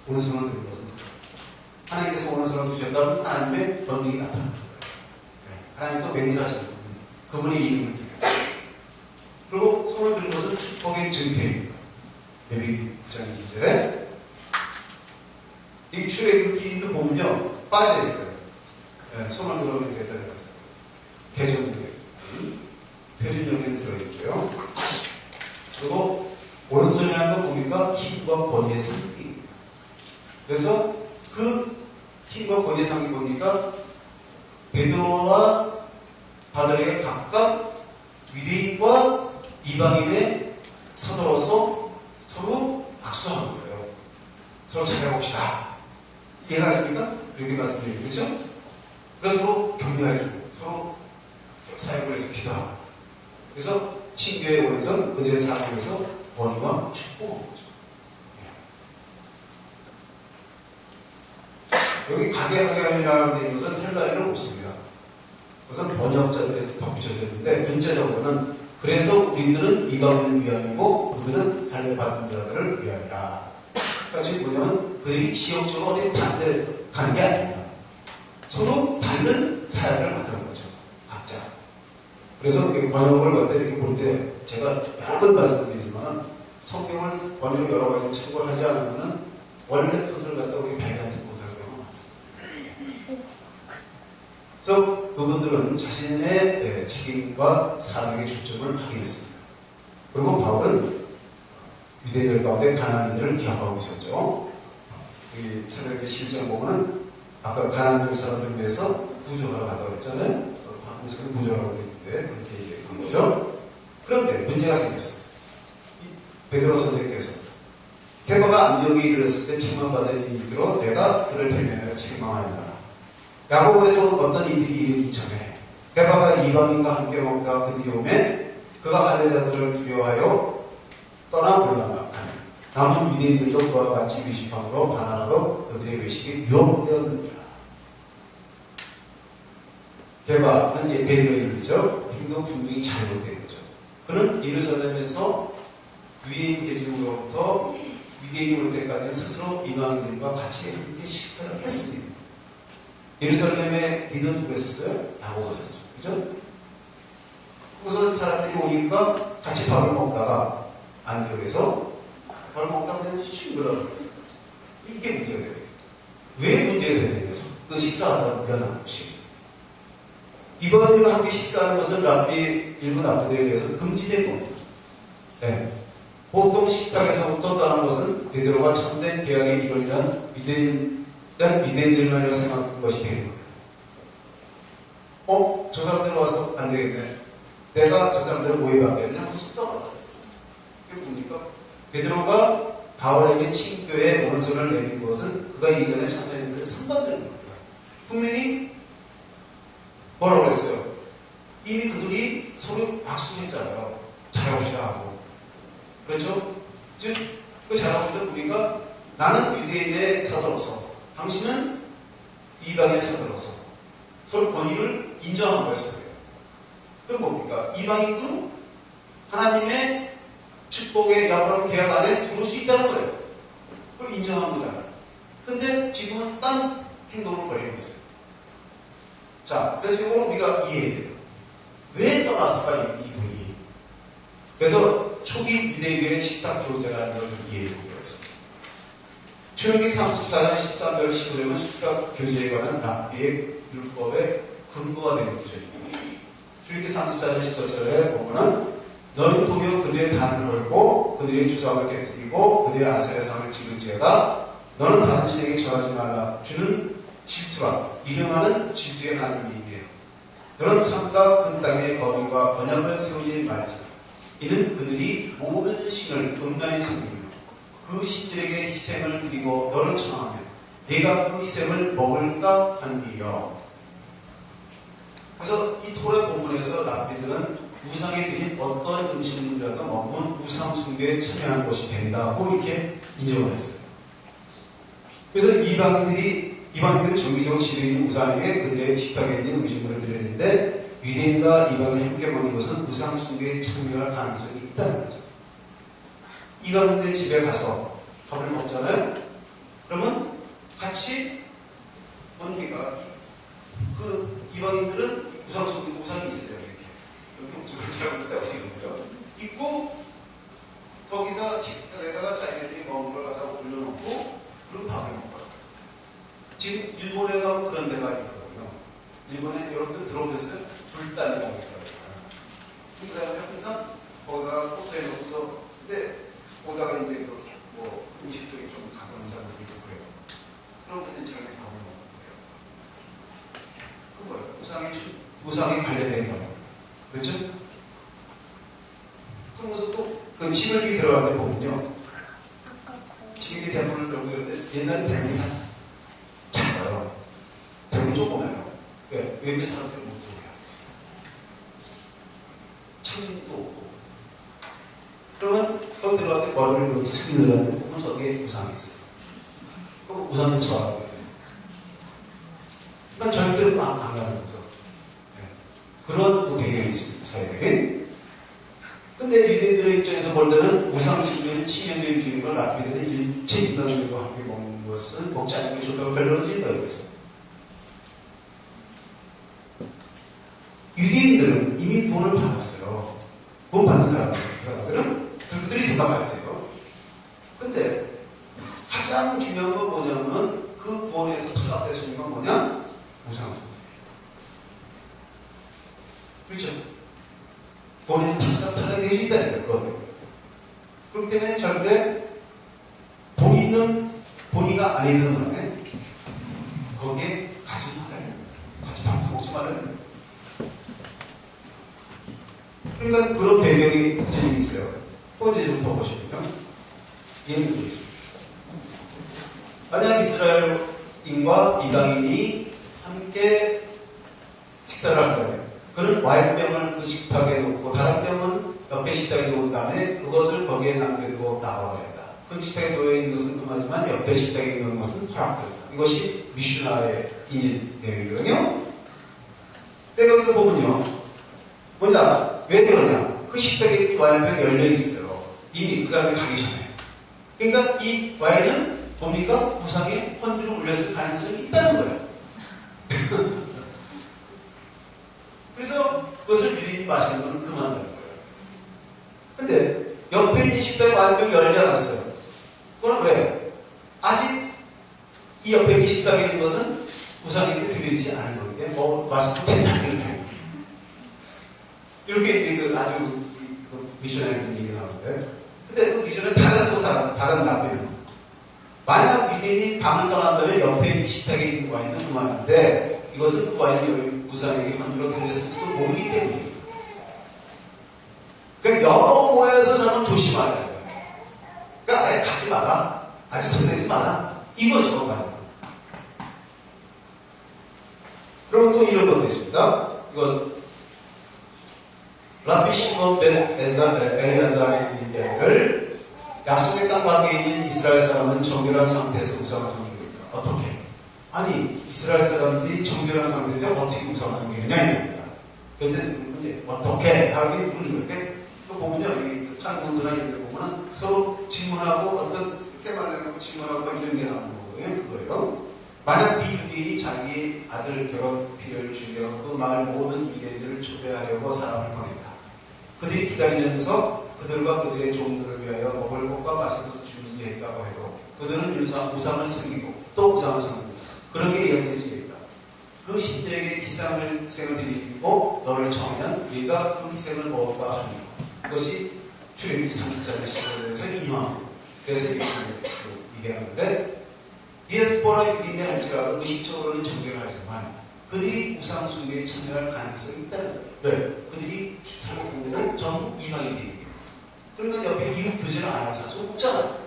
Speaker 1: 오른손을 드는 것은 하나님께서 오른손을 드셨다면 하나님의 권능이 나타나는 거예요. 네. 하나님도 맹세하시는 분, 그분의 이름을 드려요. 그리고 손을 드는 것은 축복의 증표입니다. 레위기 9장 2절에 이 출애굽기도 보면요 빠져있어요. 네, 손을 들어오면서 했다는 것은 개정력에 표준력에 들어있고요. 그리고 오른손이라는 건 뭡니까? 힘과 권위의 상징입니다. 그래서 그 힘과 권위의 상징이 뭡니까? 베드로와 바들에게 각각 유대인과 이방인의 사도로서 서로 악수하는 거예요. 서로 잘해봅시다. 이해가십니까? 이렇게 말씀드리는 거죠? 그래서 서로 격려해주고 서로 사역을 해서 기도하고 그래서 친교의 오른손 그들의 사역에서 권위와 축복을 보죠. 여기 가게하게라는 데 것은 헬라어는 없습니다. 그것은 번역자들에서 덧붙여졌는데 문자적으로는 그래서 우리들은 이방인을 위함이고 그들은 할례 받은 자들을 위함이라. 그러니까 지금 뭐냐면 그들이 지역적으로 어디 다른 데 가는 게 아닙니다. 서로 다른 사역을 만드는 거죠. 각자. 그래서 번역을 볼 때 이렇게 볼 때 제가 여러 번 말씀드리지만 성경을 번역 여러 가지 참고를 하지 않으면 원래 뜻을 갖다 우리 발견하지 못할 경우가 그래서 그분들은 자신의 책임과 사명의 초점을 확인했습니다. 그리고 바울은 유대인들 가운데 가나안인들을 기억하고 있었죠. 이 사도행전 11장 보면은 아까 가나안 사람들을 위해서 구조하러 간다고 했잖아요. 한국에서는 구조라고 되어 있는데 그렇게 얘기한 거죠. 그런데 문제가 생겼어요. 베드로 선생님께서 게바가 안디옥에 이르렀을 때 책망받은 일이 있기로 내가 그를 대면하여 책망하였다. 야고보에서 어떤 이들이 이르기 전에 게바가 이방인과 함께 먹다가 그들이 오매 그가 할례자들을 두려워하여 떠나 물러나가며 남은 유대인들도 그와 같이 외식함으로 반환하러 그들의 외식이 위협되었느니라. 게바는 베드로의 이름이죠. 행동 분명히 잘못된 거죠. 그는 예루살렘에서 유대인 계중으로부터 유대인이 올 때까지는 스스로 이방인들과 같이 함께 식사를 했습니다. 예루살렘에 리더 누가 있었어요? 야고보였었죠. 그죠? 그래서 사람들이 오니까 같이 밥을 먹다가 안디옥에서 밥을 먹다가 그냥 싱그러워 그랬어요. 이게 문제가 돼요. 왜 문제가 되냐면서 그 식사하다가 일어난 것이 이방인들과 함께 식사하는 것은 일부 랍비들에 의해서 금지된 겁니다. 네. 보통 식탁에서부터 떠난 것은 베드로가 참된 계약의 이론이란 유대인들만이라고 생각한 것이 되는 겁니다. 저 사람들 와서 안 되겠네. 내가 저 사람들을 오해받겠네 하고 쑥 떠나갔어요. 그게 뭡니까? 베드로가 바울에게 친교에 오른손을 내민 것은 그가 이전에 찬사했는데 상반되는 겁니다. 분명히 뭐라고 했어요? 이미 그들이 서로 악수했잖아요. 잘해봅시다 하고. 그렇죠? 즉, 그 잘해봅시다 우리가 나는 유대인의 사도로서 당신은 이방인의 사도로서 서로 권위를 인정한 거예요. 서로요. 그럼 뭡니까? 이방인도 하나님의 축복의 야브라함 계약 안에 들어올 수 있다는 거예요. 그걸 인정한 거잖아요. 근데 지금은 딴 행동을 벌이고 있어요. 자, 그래서 이걸 우리가 이해해야 돼요. 왜 떠났을까, 이분이? 그래서 초기 유대교의 식탁 교제라는 걸 이해해 보기로 했습니다. 출애굽기 34장 13절 15절은 식탁 교제에 관한 랍비의 율법의 근거가 되는 구절입니다. 출애굽기 34장 14절에 보면은 너는 도리어 그들의 단을 걸고 그들의 주상을 깨뜨리고 그들의 아세라상을 찍을지어다 너는 다른 신에게 절하지 말라 주는 질투라 이름하는 질투의 하나님이니라. 너는 산과 그 땅의 거민과 언약을 세우지 말지. 이는 그들이 모든 신을 음란히 섬기며 그 신들에게 희생을 드리고 너를 청하며 네가 그 희생을 먹을까 함이여. 그래서 이 토라 본문에서 랍비들은 우상에 드린 어떤 음식이라도 먹으면 우상 숭배에 참여하는 것이 된다고 이렇게 인정을 했어요. 그래서 이방인들은 정기적으로 집에 있는 우상에게 그들의 식탁에 있는 음식물을 드렸는데 유대인과 이방인이 함께 먹는 것은 우상 숭배에 참여할 가능성이 있다는 거죠. 이방인들 집에 가서 밥을 먹잖아요. 그러면 같이 뭡니까? 그 이방인들은 우상이 있어요. 이렇게 잘 있다고 생각해요. 있고 거기서 식탁에다가 자기들이 먹은 걸 갖다가 올려놓고 그리고 밥을 먹어요. 지금 일본에 가면 그런 데가 있거든요. 일본에 여러분들 들어보셨어요? 불단이라고 있더라고요. 그 사람이 항상 거기다가 포트에 놓고서 근데 거기다가 이제 뭐 음식들이 좀 가까운 사람들이 있고 그래요. 그럼 이제 저녁에 밥을 먹는 거예요. 그 뭐예요? 우상에 관련된 거. 그렇죠? 그러면서 또 그 침을기 들어갈 때 보면요. 침을기 대문을 열고 이러는데 옛날에 대문이 다 작아요. 대문이 조그마요. 왜? 외부 사람들을 못 들어오게 하고 있어요. 창문도 없고. 그러면 거기 들어갈 때 머리를 여기 숙이고 들어갈 때 보면 저기에 우상이 있어요. 그럼 우상을 쳐하고 있어요. 그러니까 절대로 안 가는 거죠. 네. 그런 배경이 있습니다. 사회적인. 근데 유대인들의 입장에서 볼 때는 우상숭배는 치명적인 주의가 납게 되는 일체 이방인들과 함께 먹는 것은 먹지 않는 게 좋다고 결론을 지었어요. 유대인들은 이미 구원을 받았어요. 구원 받는 사람들은 그들이 생각할 때요. 근데 가장 중요한 건 뭐냐면 그 구원에서 탈락될 수 있는 건 뭐냐? 우상숭배. 그렇죠? 본인이 다시 탈락될 수 있다는 거예요. 그렇기 때문에 절대 본의가 아니든 간에 거기에 가지 말아야 돼요. 같이 밥 먹지 말아야 돼요. 그러니까 그런 배경이 있어요. 또 이제 좀 더 보시면 이런 게 있습니다. 만약 이스라엘인과 이방인이 함께 식사를 한다면 그는 와인병을 그 식탁에 놓고 다른 병은 옆에 식탁에 놓은 다음에 그것을 거기에 남겨두고 나가버린다. 그 식탁에 놓여있는 것은 금하지만 옆에 식탁에 놓은 것은 허락된다. 이것이 미슈나의 인인 내용이거든요. 근데 그것도 보면요. 뭐냐? 왜 그러냐? 그 식탁에 와인병이 열려있어요. 이미 그 사람이 가기 전에. 그러니까 이 와인은 뭡니까? 우상의 헌주를 올렸을 가능성이 있다는 거예요. 그래서 그것을 유대인이 마시는 건 그만하는 거예요. 근데 옆에 있는 식당에 와인병이 열지 않았어요. 그건 왜? 아직 이 옆에 있는 식당에 있는 것은 우상에게 드려지지 않은 건데 뭐 마시면 된다는 거예요. 이렇게 이제 아주 미션의 얘기 나오는데, 근데 또 미션은 다른 납비는 만약 유대인이 방을 떠난다면 옆에 있는 식탁에 있는 와인은 그만한데 이것은 그 와인이 우상에게 헌주로 드렸을지도 모르기 때문이에요. 그러니까 여러 모여서 저는 조심해야 돼요. 그러니까 아예 가지 마라. 아직 손대지 마라. 이거죠. 마지막. 그리고 또 이런 것도 있습니다. 이건 라비 시몬 벤 엘리아자의 이야기를 약속의 땅 밖에 있는 이스라엘 사람은 정결한 상태에서 우상을 섬기고 있다. 어떻게? 아니 이스라엘 사람들이 정결한 상태인데 어떻게 우상을 섬기느냐 이겁니다. 그래서 이제 어떻게 하게 묻는 건데 또 보면요 여기 탈무드나 이런 데 보면은 서로 질문하고 어떤 테마를 질문하고 이런 게 나오는 거예요. 그거예요. 만약 비유대인이 자기 아들 결혼 필요를 준비하고 그 마을 모든 유대인들을 초대하려고 사람을 보낸다. 그들이 기다리면서 그들과 그들의 종들을 위하여 먹을 것과 마실 것을 준비했다고 해도 그들은 우상을 섬기고 또 우상을 섬기고 그러게 여겼으리이다. 그 신들에게 희생을 드리고 너를 정하면 네가 그 희생을 먹을까 하니 그것이 출애굽기 30장의 15절에서 인용합니다. 그래서 이렇게 얘기하는데 디아스포라 유대인이 할지라도 의식적으로는 정결하지만 그들이 우상 숭배에 참여할 가능성이 있다는 거예요. 왜? 그들이 살고 있는 전 이방인들이에요. 그러니까 옆에 이웃 교제를 안 하고 살 수 없잖아요.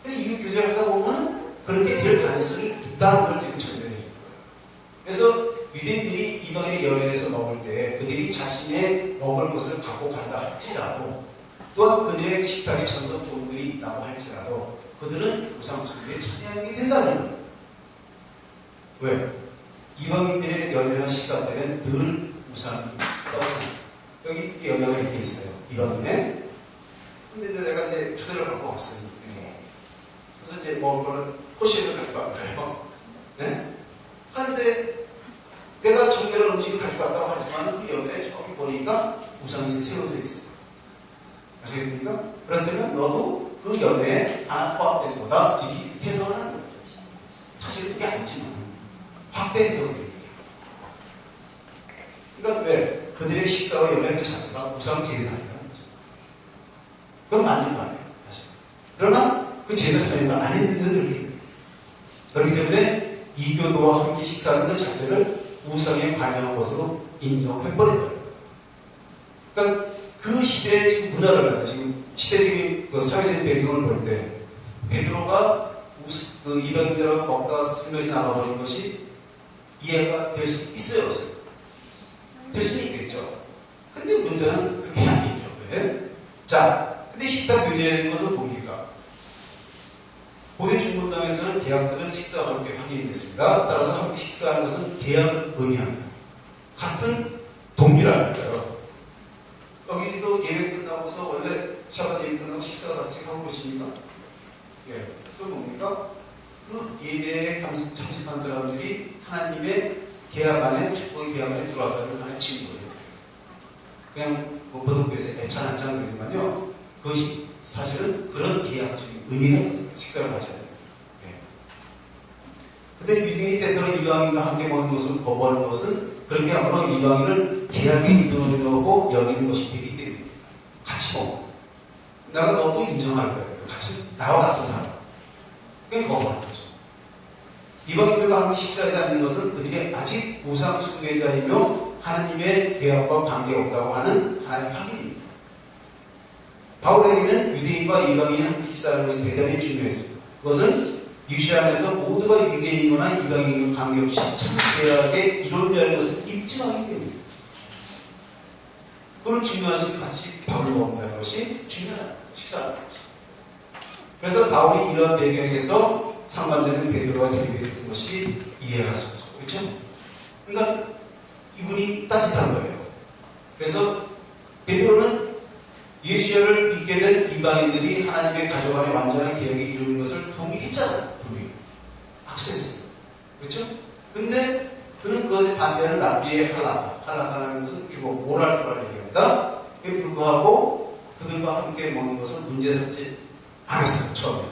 Speaker 1: 근데 이웃 교제를 하다 보면 그렇게 될 가능성이 있다는 걸 지금 전제해 주는 거예요. 그래서 유대인들이 이방인의 연회에서 먹을 때 그들이 자신의 먹을 것을 갖고 간다 할지라도 또한 그들의 식탁에 천선 종들이 있다고 할지라도 그들은 우상 숭배에 참여하게 된다는 거예요. 왜? 이방인들의 연회나 식사 때는 늘 우상이 떠잖아요. 여기 연회가 이렇게 있어요. 이방인에. 근데 내가 이제 초대를 받고 왔어요. 그래서 이제 먹을 거를 호시를 갖고 왔어요. 네? 하는데 내가 정결한 음식을 가지고 왔다고 하지만 그 연회에 처음 보니까 우상이 세워져 있어요. 아시겠습니까? 그렇다면 너도 그 연회에 하나 포함된 거다 이렇게 해석을 하는 거예요. 사실 그게 아니지만 확대 해석을 해요. 그러니까 왜? 그들의 식사와 연회 그 자체가 우상 제사라는 거죠. 그건 맞는 거 아니에요. 사실. 그러나 그 제사 참여가 안 했는데도 그렇게 돼요. 그렇기 때문에 이교도와 함께 식사하는 그 자체를 우상에 관여한 것으로 인정해버린다. 그러니까 그 시대의 지금 문화를 봐요. 지금 시대적인 그 사회적인 배경을 볼 때 베드로가 그 이방인들하고 먹다가 슬며시 나가버린 것이 이해가 될 수 있어요, 없어요? 될 수는 있겠죠. 근데 문제는 그게 아니죠. 네? 자, 근데 식탁 교제라는 것은 뭡니까? 고대 중국 땅에서는 계약들은 식사와 함께 확인이 됐습니다. 따라서 함께 식사하는 것은 계약을 의미합니다. 같은 동일할까요? 여기도 예배 끝나고 가서 원래 샤bat 예배 끝나고 식사 같이 하고 그러십니까? 예. 또 뭡니까? 그 예배에 참석한 사람들이 하나님의 계약 안에, 축복의 계약 안에 들어왔다는 하나의 증거예요. 그냥 보통교회에서 애찬한찬 그러지만요, 그것이 사실은 그런 계약적인 의미가 있는 식사를 하잖아요. 예. 근데 유대인이 때때로 이방인과 함께 먹는 것을 거부하는 것은 그렇게 함으로 이방인을 계약의 이동으로 여기는 것이 되기 때문에 같이 먹어. 내가 너도 인정할 거야. 같이 나와 같은 사람. 그게 거부하는 거죠. 이방인들과 함께 식사하지 않는 것은 그들이 아직 우상 숭배자이며 하나님의 계약과 관계없다고 하는 하나님의 확인입니다. 바울에게는 유대인과 이방인이 함께 식사하는 것이 대단히 중요했습니다. 그것은 육신 안에서 모두가 유대인이거나 이방인과 관계없이 참계약에 이론이라는 것을 입증하기 때문입니다. 그걸 증명할 수 있는 같이 밥을 먹는다는 것이 중요한 식사라는 것입니다. 그래서 바울이 이러한 배경에서 상반되는 베드로와 디모데였던 것이 이해할 수 없죠. 그렇죠? 그러니까 이분이 따뜻한 거예요. 그래서 베드로는 예수를 믿게 된 이방인들이 하나님의 가족 안에 완전한 계획에 이루는 것을 동의했잖아요. 분명히. 악수했어요. 그렇죠? 근데 그는 그것에 반대하는 랍비의 할라카라는 것은 규범, 모랄토라를 얘기합니다. 그에 불구하고 그들과 함께 먹는 것을 문제 삼지 않았어요. 처음에.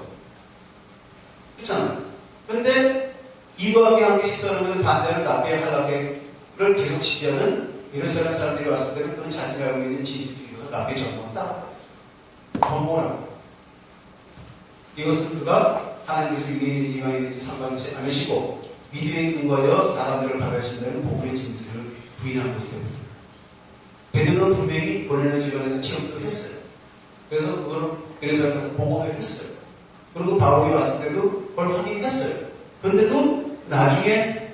Speaker 1: 그렇잖아요. 근데 이방인과 함께 식사하는 것을 반대하는 랍비의 할라카를 계속 지지하는 예루살렘 사람들이 왔을 때는 그런 자신이 알고 있는 진실주의로서 랍비의 전통을 따라갔어요. 번복하고. 이것은 그가 하나님께서 유대인인지 이방인인지 상관치 않으시고 믿음에 근거하여 사람들을 받아주신다는 복음의 진실을 부인한 것이기 때문에 베드로는 분명히 본인의 집안에서 체험도 했어요. 그래서 그걸 예루살렘에서 보고도 했어요. 그리고 바울이 왔을 때도 그걸 확인했어요. 그런데도 나중에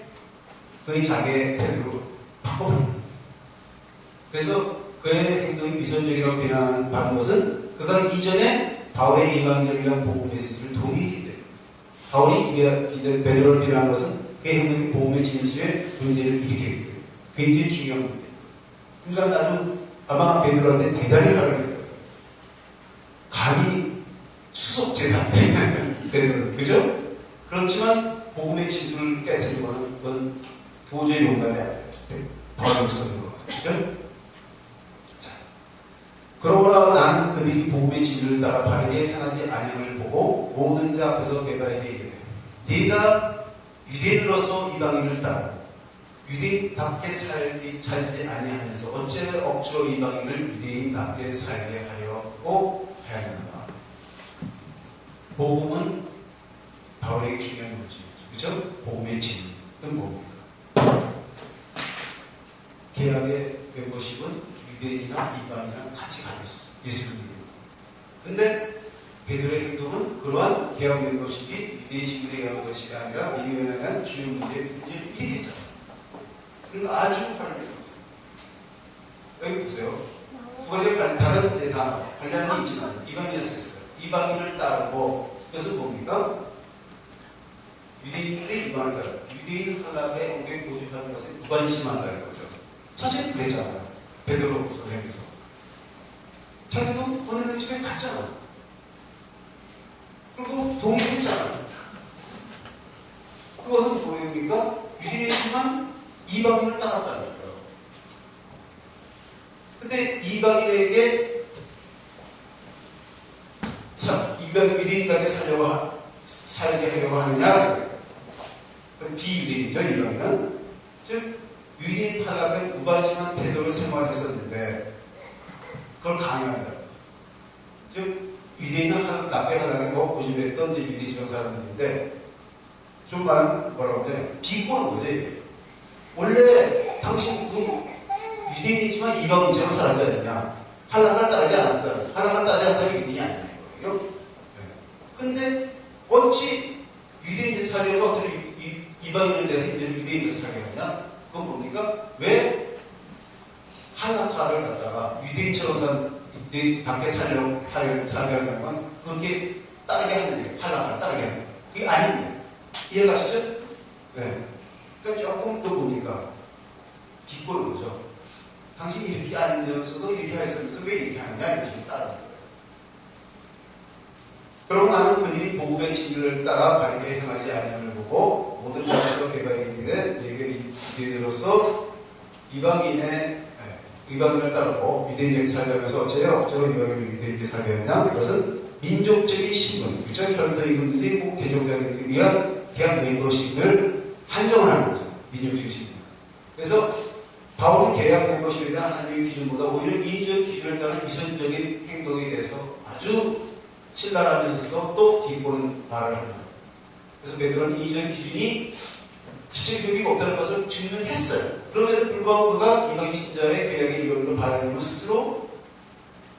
Speaker 1: 그의 자기의 태도로 바꿔버립니다. 그래서 그의 행동이 위선적이라고 비난받은 것은 그가 이전에 바울의 이방인들을 위한 복음 메시지를 동의했기 때문에 바울이 베드로를 비난한 것은 그의 행동이 복음의 진수에 문제를 일으키기 때문에 굉장히 중요한 문제예요. 그러니까 나는 아마 베드로한테 대단히 바라게 돼요. 감히 수석 제자인데 베드로는 그죠? 그렇지만 복음의 진수를 깨뜨리는 것은 그건 도저히 용납이 안 돼요. 바울이 있어서 그렇죠? 자, 그러나 나는 그들이 복음의 진리를 따라 바르게 행하지 아니함을 보고 모든 자 앞에서 베드로에게 얘기해요. 네가 유대인으로서 이방인을 따라 유대인답게 살지 아니하면서 어째 억지로 이방인을 유대인답게 살게 하려고 하였는가. 복음은 바울에게 중요한 문제죠. 그렇죠? 복음의 진리는 뭡니까? 계약의 멤버십은 유대인이나 이방인이랑 같이 가고 있어요. 예수를 믿는 거. 근데 베드로의 행동은 그러한 계약 멤버십이 유대인 신분에 의한 것이 아니라 미디어에 대한 중요한 문제를 일으켰잖아요. 그러니까 아주 화를 여기 보세요. 두 가지 다른 단어, 관련이 있지만 이방인이었어요. 이방인을 따르고 이것은 뭡니까? 유대인인데 이방을 따르고 유대인 할라에 오게 고집하는 것에 무관심한다는 거죠. 사실 그랬잖아요. 베드로 선생님께서. 자기도 보내는 집에 갔잖아. 그리고 동의했잖아. 그것은 뭐입니까? 유대인이지만 이방인을 따랐다는 거예요. 근데 이방인에게 유대인답게 살게 하려고 하느냐? 그럼 비유대인이죠, 이방인은. 즉, 유대인 탈락에 무관심한 태도를 생활했었는데, 그걸 강요한다. 즉, 유대인은 납배하려고 더 고집했던 유대 지방 사람들인데, 좀 말하면 뭐라고 하냐? 비꼬는 거죠, 이게. 원래 당신도 유대인이지만 이방인처럼 살았지 않느냐? 할락을 따르지 않았잖아. 할락을 따르지 않았다면 유대인이 아니에요. 근데 어찌 유대인을 살려고 어떻게 이방인에 대해서 이제 유대인을 살려느냐? 그건 뭡니까? 왜 할락화를 갖다가 유대인처럼 유대인 밖에 살려는 건 그렇게 따르게 하는 얘기예요. 할락화를 따르게 하는 거예요. 그게 아닙니다. 이해가시죠? 네. 그러니까 조금 그 뭡니까? 비꼬는 거죠. 당신이 이렇게 아니면서도 이렇게 했으면서 왜 이렇게 하느냐 이런 식으로 따르는 거예요. 그러고 나는 그들이 복음의 진리를 따라 바르게 행하지 아니함을 보고 모든 자에서 개발이 된 유대인으로서 이방인을 따르고 유대인에게 살다면서 어째 억지로 이방인에게 살게 했냐? 그것은 민족적인 신분, 그렇죠? 혈통이군들이 꼭 개종자들에 의한 계약 멤버십을 한정하는 거죠. 민족적인 신분. 그래서 바울은 계약 멤버십에 대한 하나님의 기준보다 오히려 인적 기준을 따른 위선적인 행동에 대해서 아주 신랄하면서도 또 기뻐는 말을 합니다. 그래서 베드로는 인적 기준이 실질적 교리가 없다는 것을 증명을 했어요. 그럼에도 불구하고 그가 이방인 신자의 계약에 이르는 걸 바라는 스스로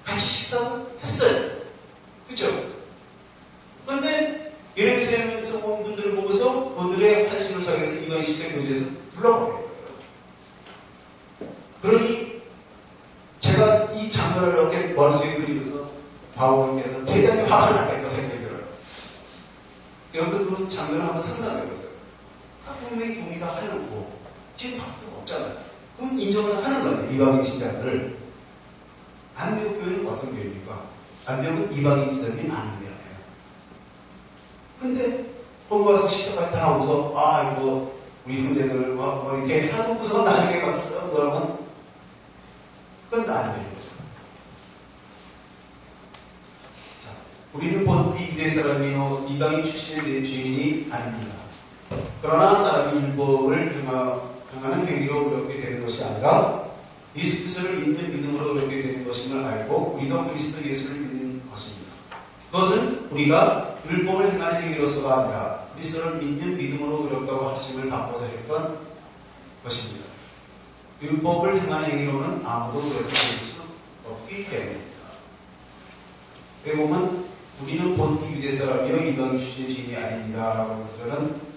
Speaker 1: 같이 식사를 했어요. 그렇죠? 그런데 예레미야에서 온 분들을 보고서 그들의 환심을 사기해서 이방인 신자 교제에서 불러버려요. 그러니 제가 이 장면을 이렇게 머릿속에 그리면서 바울께서 대단히 화가 났겠다 생각이 들어요. 여러분들 그 장면을 한번 상상해보세요. 분명히 동의가 해놓고 지금 밥도 없잖아요. 그럼 인정을 하는 거예요. 이방인 신자들을. 안디옥 교회는 어떤 교회입니까? 안디옥은 이방인 신자들이 많은 데 아니에요. 근데 거기 와서 식사까지 다 하고서 이거 우리 형제들과 뭐 이렇게 하고서 나중에 가서 그러면 그건 안 되는 거죠. 자, 우리는 본 이대 사람이요 이방인 출신의 내 죄인이 아닙니다. 그러나 사람이 율법을 행하는 행위로 그렇게 되는 것이 아니라 예수 그리스도를 믿는 믿음으로 그렇게 되는 것임을 알고 우리도 그리스도 예수를 믿는 것입니다. 그것은 우리가 율법을 행하는 행위로서가 아니라 그리스도를 믿는 믿음으로 그렇다고 하심을 받고자 했던 것입니다. 율법을 행하는 행위로는 아무도 그렇게 될 수 없기 때문입니다. 여기 보면 우리는 본디 유대 사람이요 이방인 출신의 죄인이 아닙니다 라고 저는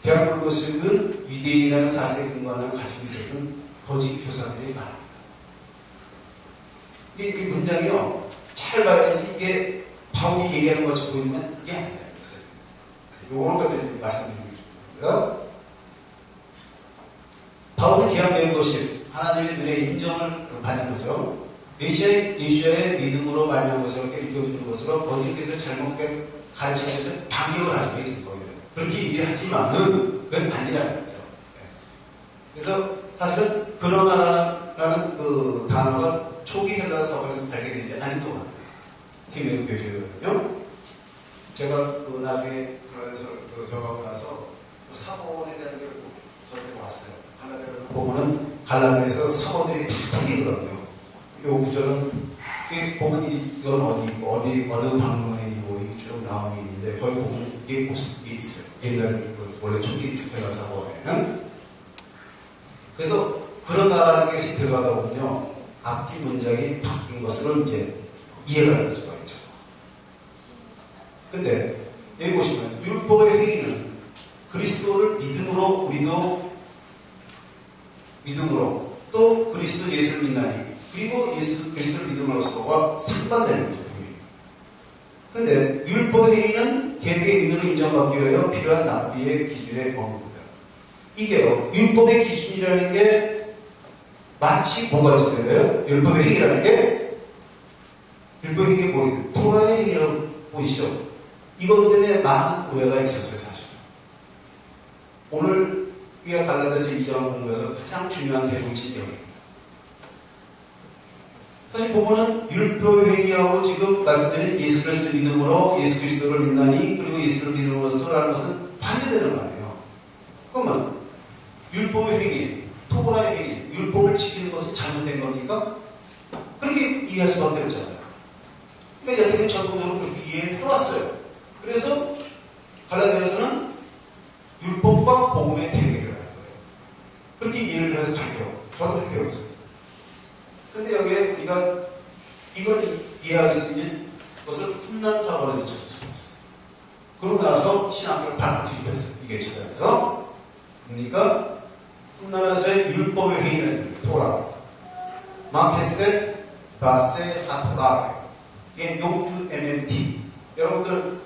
Speaker 1: 대학문 것은 유대인이라는 사실의 근거를 가지고 있었던 거짓 교사들이 많습니다. 이 문장이요, 잘 봐야지 이게 바울이 얘기하는 것처럼 보이면 이게 아니에요. 요거를 가지고 말씀드리고 싶습니다. 바울은 계약된 것이 하나님의 눈에 인정을 받는 거죠. 메시아의 믿음으로 말미암은 것을 읽어주는 것으로 거짓 것을 잘못하게 가르치는 것을 반격을 하는 거예요. 그렇게 얘기를 하지만은 그건 아니라는 거죠. 그래서 사실은 그러나라는 그 단어가 초기 헬라 사본에서 발견되지 않은 것 같아요. 팀의 교재거든요. 제가 그 나중에 그래서 저하고 나서 사본에 대한 걸 저한테 왔어요. 갈라디아를 보면은 갈라디아에서 사본들이 다 틀리거든요. 이 구절은 보면 이건 어느 방문이고 이게 쭉 나온 게 있는데 거기 보면 이게 있어요. 옛날 원래 초기 스페라 사본에는. 그래서 그런다라는 것이 들어가다 보면요, 앞뒤 문장이 바뀐 것으로 이제 이해가 될 수가 있죠. 근데 여기 보시면 율법의 행위는 그리스도를 믿음으로 우리도 믿음으로 또 그리스도 예수를 믿나니 그리고 예수 그리스도를 믿음으로써가 상반되는 거예요. 근데 율법의 행위는 계획의 의도로 인정받기 위하여 필요한 낭비의 기준에 머뭅니다. 이게요, 율법의 기준이라는 게 마치 뭐가 있어요? 율법의 행위라는 게 율법의 행위가 뭐예요? 토라의 행위라고 보이시죠? 이것 때문에 많은 오해가 있었어요, 사실. 오늘 우리가 갈라디아서 2장 공부에서 가장 중요한 대목이 여기입니다. 사실 보면은 율법의 행위하고 지금 말씀드린 예수 그리스도를 믿음으로 예수 그리스도를 믿나니 그리고 예수를 믿음으로써라는 것은 반대되는 거 아니에요. 그러면 율법의 행위, 토라의 행위, 율법을 지키는 것은 잘못된 겁니까? 그렇게 이해할 수밖에 없잖아요. 그러니까 여태까지 전통적으로 그렇게 이해를 해왔어요. 그래서 갈라디아서는 율법과 복음의 대결을 하는 거예요. 그렇게 이해를 해서 잘 배워. 저도 그렇게 배웠어요. 근데 여기에 우리가 이걸 이해할 수 있는 것을 훗난 사본에서 찾을 수가 있어요. 그러고 나서 신학교를 발판 뒤집혔어요. 이게 제자에서. 그러니까 훗난에서의 율법의 행위는 토라, 마케셋, 바세, 하토라. 이게 용규 MMT. 여러분들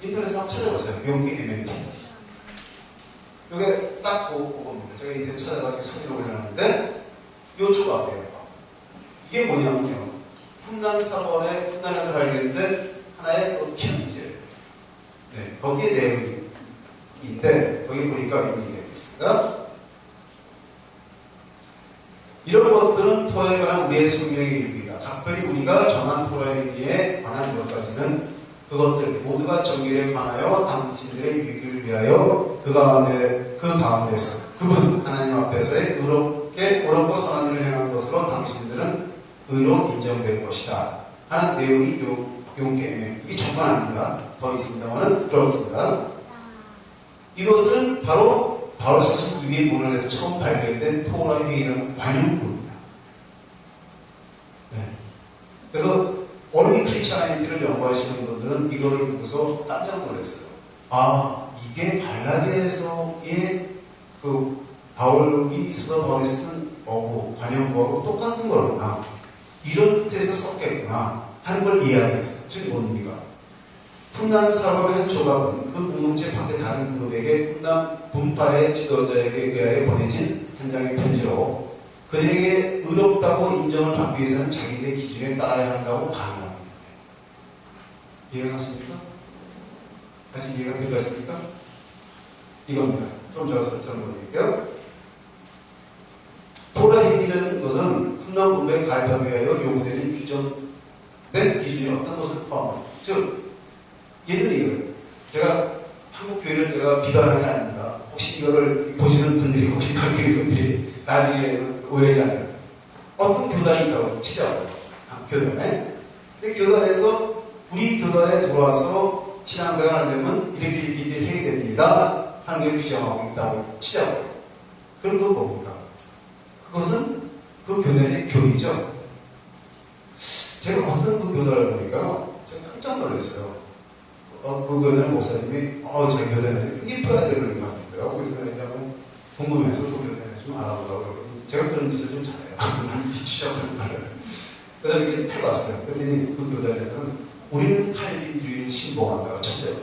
Speaker 1: 인터넷에 한번 찾아보세요. 용규 MMT. 이게 딱 그겁니다. 제가 인터넷 찾아가지고 사진을 올려놨는데 요 조각이에요. 이게 뭐냐면요. 쿰난 사본의 쿰난에서 발견된 하나의 그 편지예요. 네, 거기에 내용인데 거기 보니까 이미 되어 있습니다. 이런 것들은 토라에 관한 우리의 생명의 일부이다. 각별히 우리가 전한 토라에 관한 몇 가지는 그것들 모두가 정결에 관하여 당신들의 유익을 위하여 그 가운데서 그분 하나님 앞에서의 의롭고 선한 일을 행한 것으로 당신들은 의로 인정될 것이다 하는 내용이 용게임에 이게 전부 아닙니다. 더 있습니다만은 그렇습니다. 이것은 바로 바울서신 2위 문헌에서 처음 발견된 토라의 회의라는 관용구입니다. 네. 그래서 얼리 크리스찬티를 연구하시는 분들은 이거를 보고서 깜짝 놀랐어요. 아, 이게 갈라디아에서의 그 사도 바울이 쓴 관용구하고 똑같은 거구나. 이런 뜻에서 썼겠구나 하는 걸 이해하게 됐어요. 저게 뭡니까? 쿰난 사업의 한 조각은 그 공동체 밖의 다른 그룹에게 쿰난 분파의 지도자에게 의하여 보내진 한 장의 편지로 그들에게 의롭다고 인정을 받기 위해서는 자기들의 기준에 따라야 한다고 강요합니다. 이해가 갔습니까? 다시 이해가 들어가십니까? 이겁니다. 좀 저는 보내드릴게요. 토라 행위라는 것은 쿰난 분파에 가입하기 위하여 요구되는 규정된 기준이 어떤 것을 포함합니다. 즉, 예를 이거예요. 제가 한국 교회를 제가 비판하는 게 아닙니다. 혹시 이거를 보시는 분들이 혹시 그 교회 분들이 나중에 오해하지 않아요. 어떤 교단이 있다고 치자고요. 교단에. 근데 교단에서 우리 교단에 들어와서 신앙생활을 하려면 이렇게 해야 됩니다 하는 게 규정하고 있다고 치자고요. 그럼 그건 뭡니까? 그것은 그 교단의 교리죠. 제가 어떤 그 교단을 보니까 제가 깜짝 놀랐어요. 그 교단의 목사님이 제 교단에서 이뻐야 되는 거 같더라고요. 그래서 내가 궁금해서 그 교단에서 좀 알아보라고 그러거든요. 제가 그런 짓을 좀 잘해요. 미치자고 말을. 그래서 이렇게 해봤어요. 그랬더니 그 교단에서는 우리는 칼빈주의를 신봉한다가 첫째예요.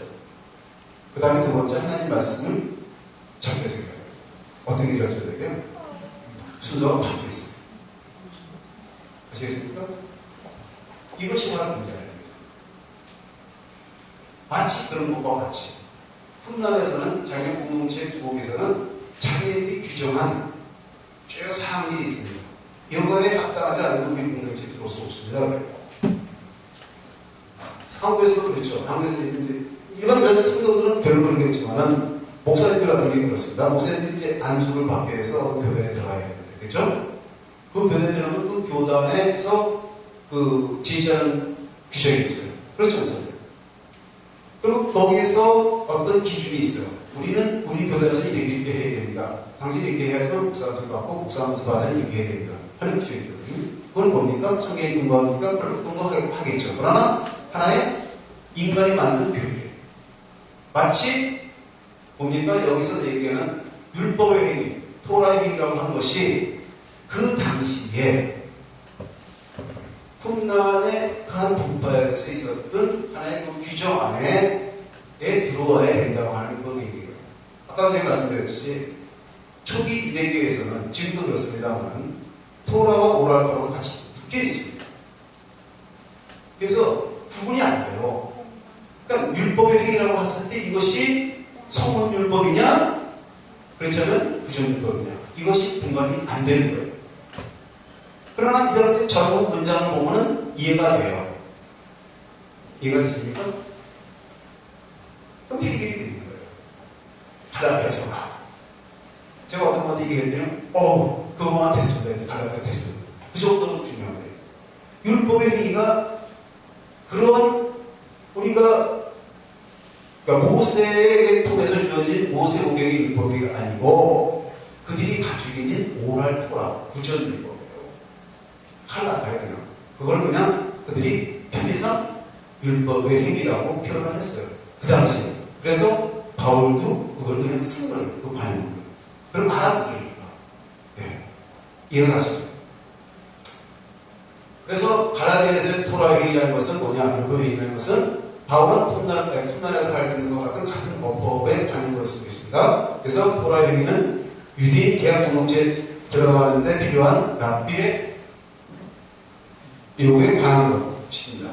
Speaker 1: 그 다음에 두 번째 하나님 말씀을 절대되게 해요. 어떤 게 절대되게 해요? 순서가 바뀌어 있어요. 아시겠습니까? 이것이 바로 문제라는 거죠. 마치 그런 것과 같이 쿰난에서는 자기 공동체 주목에서는 자기네들이 규정한 쭉 사항들이 있습니다. 이거에 합당하지 않으면 우리 공동체에 들어올 수 없습니다. 한국에서도 그렇죠. 한국에서는 이제 일반 성도들은 별로 그런 게 없지만은 목사님들 같은 게 그렇습니다. 목사님들이 이제 안수를 받기 위해서 교단에 들어가야 되는데, 그렇죠? 그 교단에 들어가면 그 교단에서 그 제시하는 규정이 있어요. 그렇죠, 목사님? 그리고 거기에서 어떤 기준이 있어요. 우리는 우리 교단에서 이렇게 해야 됩니다. 당신이 이렇게 해야 하면 목사함수 받고 목사함수 받아서 이렇게 해야 됩니다. 하는 기준이 있거든요. 그건 뭡니까? 성경에 근거합니까? 그걸 근거하겠죠. 그러나 하나의 인간이 만든 교리예요. 마치 뭡니까? 여기서 얘기하는 율법의 행위, 토라의 행위라고 하는 것이 그 당시에 쿰난의 한 분파에서 있었던 하나의 그 규정 안에 들어와야 된다고 하는 그 얘기예요. 아까 제가 말씀드렸듯이 초기 유대교에서는 지금도 그렇습니다만 토라와 오랄 토라가 같이 묶여 있습니다. 그래서 구분이 안 돼요. 그러니까 율법의 행위라고 했을 때 이것이 성문율법이냐 그렇다면 부정율법이냐 이것이 분간이 안 되는 거예요. 그러나 이 사람들이 전부 문장을 보면은 이해가 돼요. 이해가 되십니까? 그럼 해결이 되는 거예요. 갈라디아서가 제가 어떤 분한테 얘기했더니 그거만 됐습니다. 갈라디아서 됐습니다. 그 정도로 중요한 거예요. 율법의 행위가 그런 우리가 그러니까 모세에게 통해서 주어진 모세 오경의 율법이 아니고 그들이 가지고 있는 오랄 토라 구전 율법이에요. 할라가요 그냥. 그걸 그냥 그들이 편의상 율법의 행위라고 표현을 했어요. 그 당시에. 그래서 바울도 그걸 그냥 쓴 거예요. 그 관용을. 그럼 알아들으니까. 네. 이해가 가시죠? 그래서 갈라디아에서의 토라의 행위라는 것은 뭐냐? 율법의 행위라는 것은 바울은 쿰난에서 발견된 것 같은 법법의 관용으로 쓰고 있습니다. 그래서 토라의 행위는 유대인 계약 공동체 들어가는데 필요한 랍비의 요구에 관한 것입니다.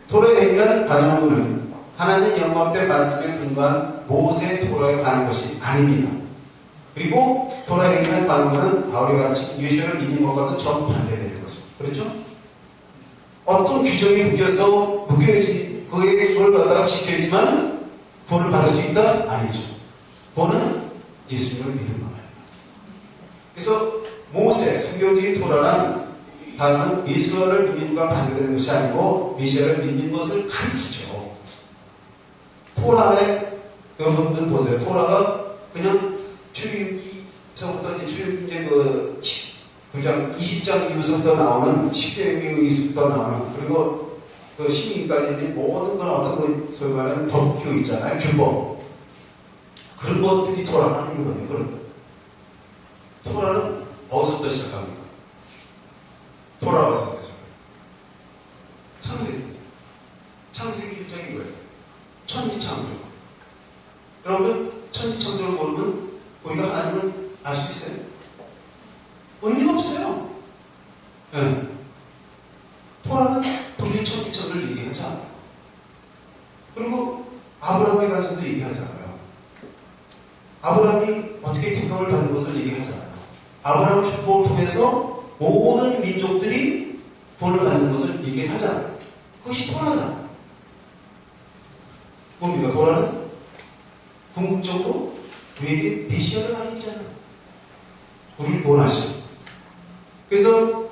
Speaker 1: 토라의 행위란 반영문은 하나님의 영감된 말씀에 근거한 모세 토라에 관한 것이 아닙니다. 그리고 토라의 행위란 반영문은 바울이 가르친 예수를 믿는 것과도 정반대되는 거죠. 그렇죠? 어떤 규정이 묶여야지 그걸 갖다가 지켜야지만 구원을 받을 수 있다? 아니죠. 구원은 예수님을 믿는 거예요. 그래서 모세, 성경적인 토라란 단어는 예수를 믿는 것과 반대되는 것이 아니고 메시아를 믿는 것을 가르치죠. 토라에 여러분들 보세요. 토라가 그냥 출애굽기서부터 그 20장 이후서부터 나오는 10장 이후서부터 나오는 그리고 그 신명기까지 모든 건 어떤 거 소위 말하는 법규 있잖아요. 규범 그런 것들이 토라가 아니거든요. 그런 거. 토라는 어디서부터 시작합니까? 토라가 어디서부터 시작합니까? 창세기 1장이 뭐예요? 천지창조. 여러분들 천지창조를 모르면 우리가 하나님을 알 수 있어요? 의미가 없어요. 네. 토라는 독일 천지창조를 얘기하지 않아요. 그리고 아브라함에 관해서도 얘기하잖아요. 아브라함이 어떻게 택함을 받은 것을 얘기하잖아요. 아브라함 축복을 통해서 모든 민족들이 구원을 받는 것을 얘기하잖아요. 그것이 토라잖아요. 뭡니까? 토라는 궁극적으로 우리에게 메시아를 가리키잖아요. 우리를 구원하시고. 그래서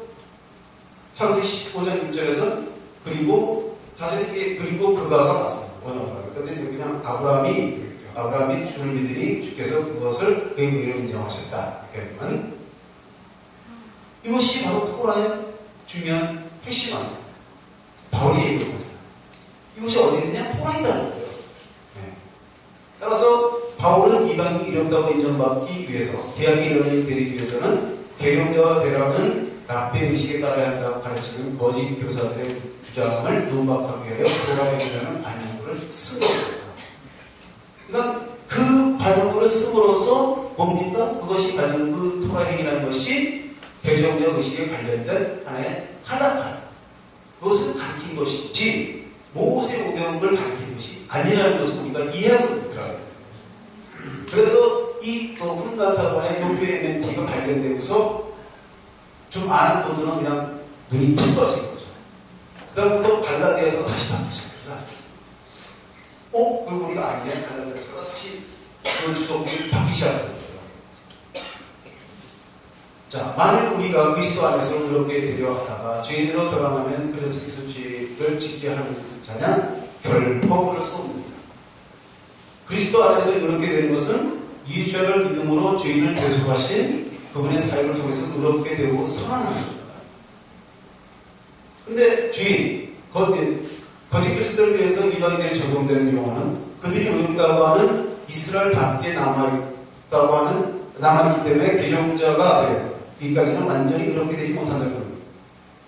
Speaker 1: 창세기 15장 6절에서 그리고 자신에게 그리고 그가가 왔습니다. 원어가. 근데 그냥 아브라함이 주를 믿으니 주께서 그것을 그의 의로 인정하셨다. 이렇게 하면 이것이 바로 토라의 중요한 핵심입니다. 바울이 얘기한 거잖아요. 이것이 어디 있느냐? 토라에 있다는 거예요. 네. 따라서 바울은 이방인이 이름다고 인정받기 위해서 대학의 이론이 되기 위해서는 개경자와 대라는 랍비의 의식에 따라야 한다고 가르치는 거짓 교사들의 주장을 눈박하기 위하여 토라에 이르는 반영구를 쓴 거예요. 그러니까 그 반영구를 씀으로써 뭡니까? 그것이 반영구 토라행이라는 것이 개정적 의식에 관련된 하나의 한라판 그것을 가르친 것이지 모세오경을 가르친 것이 아니라는 것을 우리가 이해하고 들어야 돼요. 그래서 이 훈간사관의 요표의 멘티가 발견되고서 좀 아는 분들은 그냥 눈이 푹 떠진 거죠. 그 다음부터 갈라디아서가 다시 바뀌기 시작했어요. 그걸 우리가 아니냐? 갈라디아서가 다시 그 주석이 바뀌기 시작했어요. 자, 만일 우리가 그리스도 안에서 그렇게 되려 하다가 죄인으로 돌아가면 그래서 죄를 짓게 하는 자냐? 결코 그럴 수 없습니다. 그리스도 안에서 그렇게 되는 것은 예수를 믿음으로 죄인을 대속하신 그분의 사역을 통해서 그렇게 되고 선언하는 겁니다. 근데 주인, 거짓 교수들을 위해서 이방인들이 적용되는 용어는 그들이 어렵다고 하는 이스라엘 밖에 남아있기 때문에 개종자가 돼요. 여기까지는 완전히 그렇게 되지 못한다는 겁니다.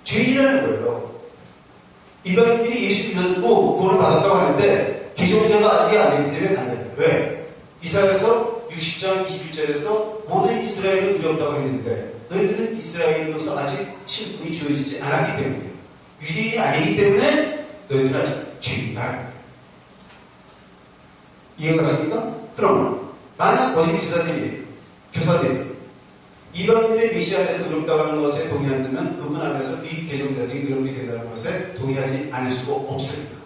Speaker 1: 죄인이라는 거예요. 이방인들이 예수 믿었고 구원을 받았다고 하는데 개종자가 아직 아니기 때문에 안 돼요. 왜? 이사야서 60장 21절에서 모든 이스라엘은 의롭다고 했는데 너희들은 이스라엘로서 아직 신분이 주어지지 않았기 때문에 유대인이 아니기 때문에 너희들은 아직 죄인이다. 이해가 가십니까? 그럼 만약 거짓 교사들이 이방인들의 메시아 안에서 의롭다고 하는 것에 동의한다면 그분 안에서 이 개종자들이 의롭게 된다는 것에 동의하지 않을 수가 없습니다.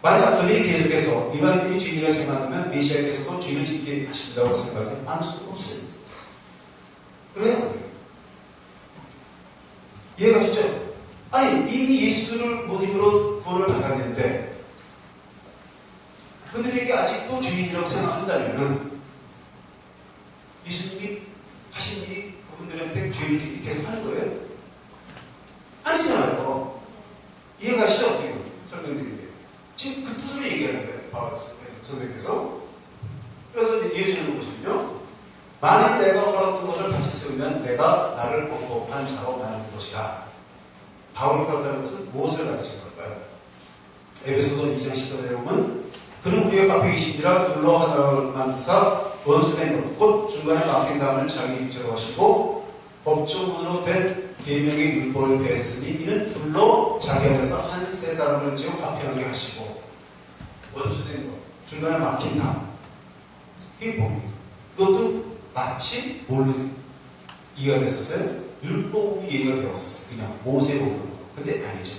Speaker 1: 만약 그들이 계속해서 이방인들이 죄인이라고 생각하면 메시아께서도 죄를 짓게 하신다고 생각하지 않을 수가 없습니다. 그래요? 이해가 가시죠? 아니 이미 예수를 모임으로 구원을 받았는데 그들에게 아직도 죄인이라고 생각한다면은 예수님이 하신 일이 그분들한테 죄를 짓게 계속 하는 거예요? 아니잖아요. 이해가 가시죠? 어떻게 설명드릴게요. 지금 그 뜻으로 얘기하는 거예요. 바울에서 선생님께서. 그래서 이제 이어지는 것은요. 만일 내가 허락된 것을 다시 세우면 내가 나를 꼼꼼한 자로 만든 것이라. 바울이 그렇다는 것은 무엇을 가르치는 걸까요? 에베소서 2장 14절에 보면 그는 우리의 앞에 계시니라 그걸로 하나를 만드사 원수된 것, 곧 중간에 막힌 담을 자기 입죄로 하시고 법조문으로 된 계명의 율법을 폐했으니 이는 불로 자기 안에서 한 세 사람을 지어 화평하게 하시고 원수된 것, 중간에 막힌 담. 이게 뭡니까? 그것도 마치 뭘로 이해가 됐었어요? 율법이 이해가 되었었어요. 그냥 모세법으로. 근데 아니죠.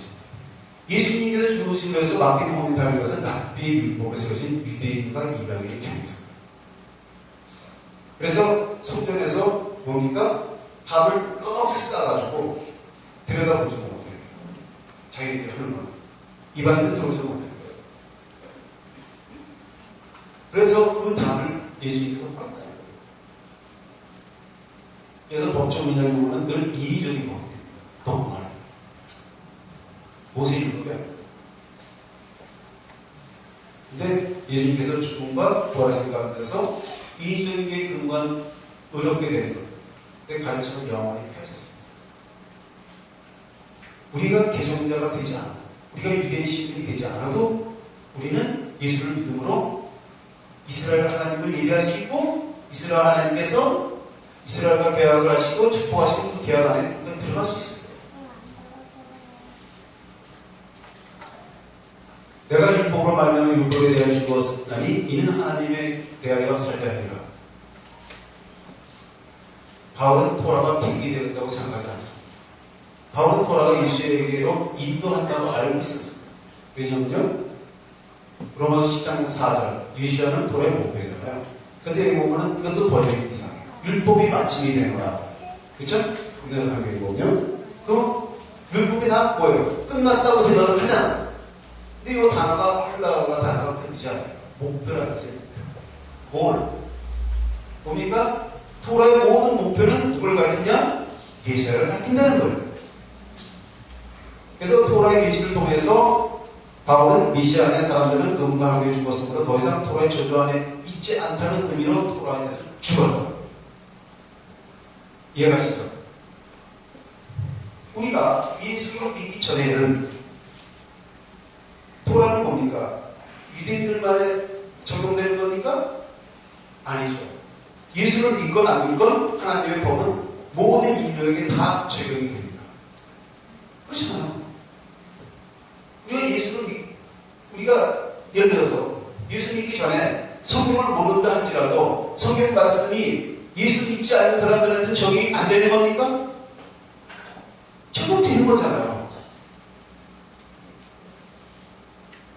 Speaker 1: 예수님께서 죽으신 것에서 막힌 홍인담에 가서 납비의 율법에 세워진 유대인과 이방인의 경계선. 그래서 성전에서 뭡니까? 답을 떡 쌓아가지고 들여다보지 못해요. 자기들이 하는 건. 이방인은 들어오지 못해요. 그래서 그 답을 예수님께서 받았다는 거예요. 그래서 법조문이라는 경우는 늘 이의적인 법입니다. 너무나. 모세율법이 아닙니다. 근데 예수님께서 죽음과 부활하신 가운데서 이의적인 게 근간 어렵게 되는 것. 근데 가르침은 영원히 폐하셨습니다. 우리가 개종자가 되지 않아도, 우리가 유대인 신분이 되지 않아도 우리는 예수를 믿음으로 이스라엘 하나님을 예배할 수 있고 이스라엘 하나님께서 이스라엘과 계약을 하시고 축복하시고 그 계약 안에 우리가 들어갈 수 있어요. 내가 율법으로 말미암아 율법에 대하여 죽었으니 이는 하나님에 대하여 살게 하리라. 바울은 토라가 핑계 되었다고 생각하지 않습니다. 바울은 토라가 예수에게로 인도한다고 알고 있었습니다. 왜냐하면요, 로마서 10장 4절 예수와는 토라의 목표잖아요. 근데 여기 보면은 그것도 번역이 이상해요. 율법이 마침이 되노라. 그렇죠? 우리나라 관계에 보면 그럼 율법이 다 뭐예요? 끝났다고 생각을 하잖아. 근데 이 단어가 헬라어가 단어가 그 뜻이 아니에요. 목표라는 뜻이에요. 뭘? 뭡니까? 토라의 모든 목표는 누굴 가리키냐? 계시를 가리킨다는 거예요. 그래서 토라의 계시를 통해서 바울은 메시아 안에 사람들은 그분과 함께 죽었으므로 더 이상 토라의 저주 안에 있지 않다는 의미로 토라 안에서 죽어요. 이해가시죠? 우리가 예수를 믿기 전에는 토라는 뭡니까? 유대인들만에 적용되는 겁니까? 아니죠. 예수를 믿건 안 믿건 하나님의 법은 모든 인류에게 다 적용이 됩니다. 그렇잖아요. 우리가 예를 들어서 예수 믿기 전에 성경을 모른다 할지라도 성경 말씀이 예수 믿지 않는 사람들한테는 적용이 안 되는 겁니까? 적용되는 거잖아요.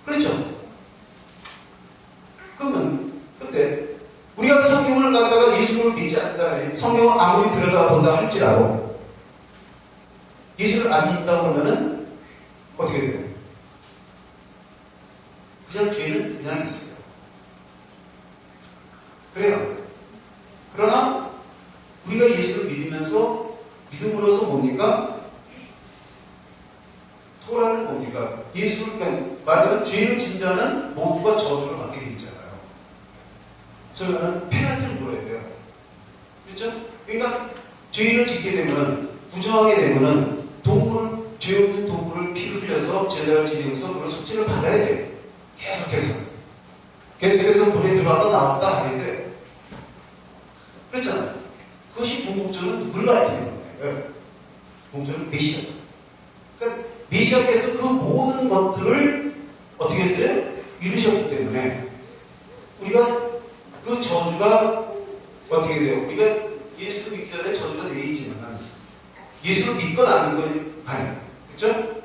Speaker 1: 그렇죠? 그러면 그때 우리가 성경을 갖다가 예수를 믿지 않는 사람이 성경을 아무리 들여다본다 할지라도 예수를 안 믿는다고 하면은 어떻게 돼요? 그냥 죄는 그냥 있어요. 그래요. 그러나 우리가 예수를 믿으면서 믿음으로써 뭡니까? 토라는 뭡니까? 예수를 말하면 죄를 진 자는 모두가 저주를 받게 돼 있잖아요. 그러면 페널티를 물어야 돼요. 그렇죠? 그러니까 죄를 짓게 되면 부정하게 되면은 죄 없는 동물을 피를 흘려서 제사를 지내면서 그런 속죄를 받아야 돼요. 계속해서 물에 들어갔다 나왔다 하게 돼요. 그렇잖아요. 그것이 궁극적으로 누굴 가리키는 거예요? 궁극적으로 메시아. 그러니까 메시아께서 그 모든 것들을 어떻게 했어요? 이루셨기 때문에 우리가 그 저주가 어떻게 돼요? 우리가 예수를 믿기 전에 저주가 내리지만 예수를 믿건 안 믿건 간에 그렇죠?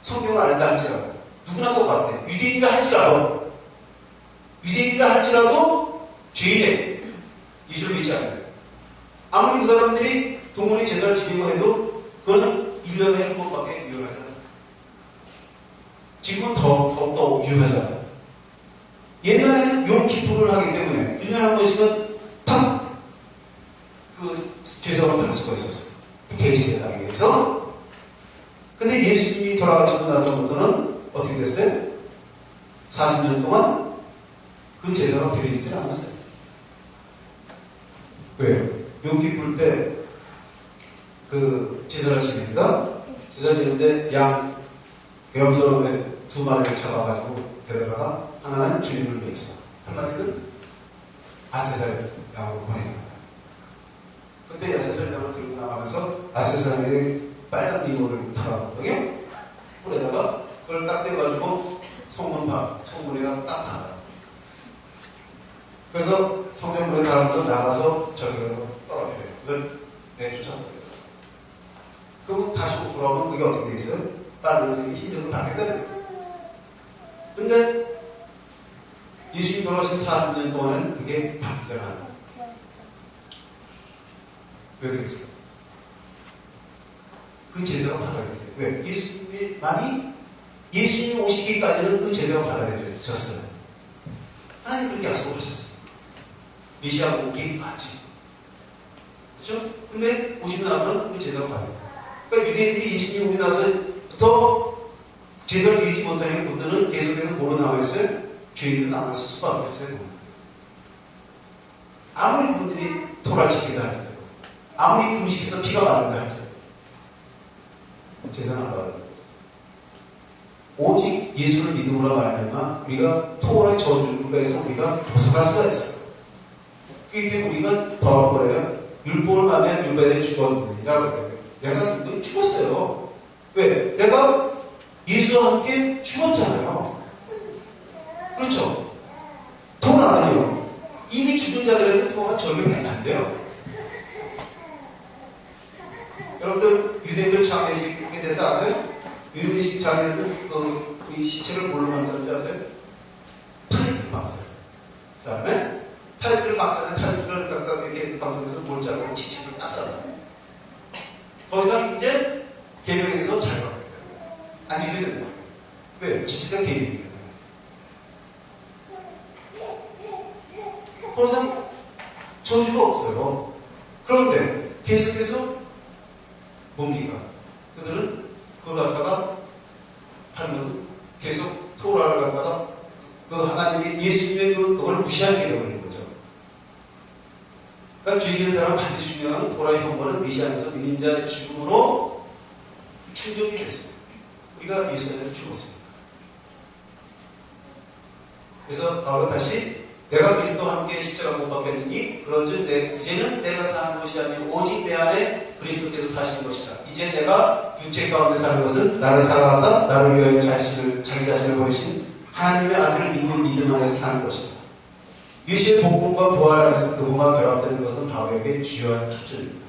Speaker 1: 성경을 알다 할지라도 누구나 똑같아요. 유대인이라 할지라도 죄인의 예수를 믿지 않아요. 아무리 그 사람들이 동물의 제사를 지내고 해도 그거는 1년에 한 번밖에 유효하잖아요. 지금은 더욱더 유효하잖아요. 옛날에는 용키푸를 하기 때문에 1년에 한 번씩은 탁 그 제사를 받을 수가 있었어요. 대제사장에 의해서. 근데 예수님이 돌아가시고 나서부터는 어떻게 됐어요? 40년 동안 그 제사가 드려지질 않았어요. 왜요? 용키풀 때 그 제사를 지냅니다. 제사를 지내는데 양 염소 2마리를 잡아가지고 데려다가 하나는 주님을 위해서 한 마리는 아세살 양으로 보내줍니다. 그때 아세살 양을 들고 나가면서 아세살 양의 빨간 리본을 달아놓거든요. 뿔에다가 그걸 딱 떼가지고 성문에다 딱 달아요. 그래서 성전문에 달아서 나가서 저기 가서 떨어뜨려요. 그걸 내쫓아버려요. 그럼 다시 돌아오면 그게 어떻게 돼 있어요? 빨간색이 흰색으로 바뀌었다는 거예요. 근데 예수님이 돌아오신 4년 동안은 그게 바뀌지 않아요. 왜 그랬어요? 그 제사가 받아들여져요. 왜? 예수님이 오시기까지는 그 제사가 받아들여졌어요. 하나님 그렇게 약속을 하셨어요. 메시아가 오기까지. 그렇죠? 근데 오시고 나서는 그 제사가 받아들여졌어요. 그러니까 유대인들이 예수님이 오고 나서부터 제사를 드리지 못하니까 그들은 계속해서 뭐로 남아있어요? 죄인으로 남아있을 수밖에 없어요. 아무리 그분들이 토라를 지킨다 할지라도, 아무리 금식해서 피가 마른다 할지라도 제사는 안 받아들여요. 오직 예수를 믿음으로 말하면 우리가 토라의 저주에서 우리가 벗어날 수가 있어요. 그렇기 때문에 우리가 더할 거예요. 율법을 만면 율법에 죽었느니라 그래요. 내가 죽었어요. 왜? 내가 예수와 함께 죽었잖아요. 그렇죠? 토라는요, 이미 죽은 자들에게 토가 적용이 안 돼요. 여러분들 유대인들 장례식에 대해서 아세요? 유대인식 장례들 그 시체를 뭘로 감싸는지 아세요? 타이틀 감싸요. 그 다음에 타이틀을 감싸는 타이틀을 갖다 이렇게 감싸면서 뭘 자르고 시체를 딱 잘라요. 더 이상 이제 계명에서 자유가 되는 거예요. 안 지게 되는 거예요. 왜? 지체가 계명이기 때문에. 더 이상 저주가 없어요. 그런데 계속해서 뭡니까? 그들은 그걸 갖다가 하는 것은 계속 토라를 갖다가 그 하나님의 예수님의 그걸 무시하게 되어버리는 거죠. 그러니까 죄 지은 사람은 반드시 중요한 토라의 본거는 메시아 안에서 믿는 자의 죽음으로 충족이 됐습니다. 우리가 예수 안에서 죽었습니다. 그래서 바울은 다시 내가 그리스도와 함께 십자가 못 박혔느니 그런즉 이제는 내가 사는 것이 아니라 오직 내 안에 그리스도께서 사시는 것이다. 이제 내가 육체 가운데 사는 것은 나를 사랑하사 나를 위하여 자기 자신을 보내신 하나님의 아들을 믿는 믿음 안에서 사는 것이다. 예수의 복음과 부활 안에서 그분과 결합되는 것은 바울에게 주요한 초점입니다.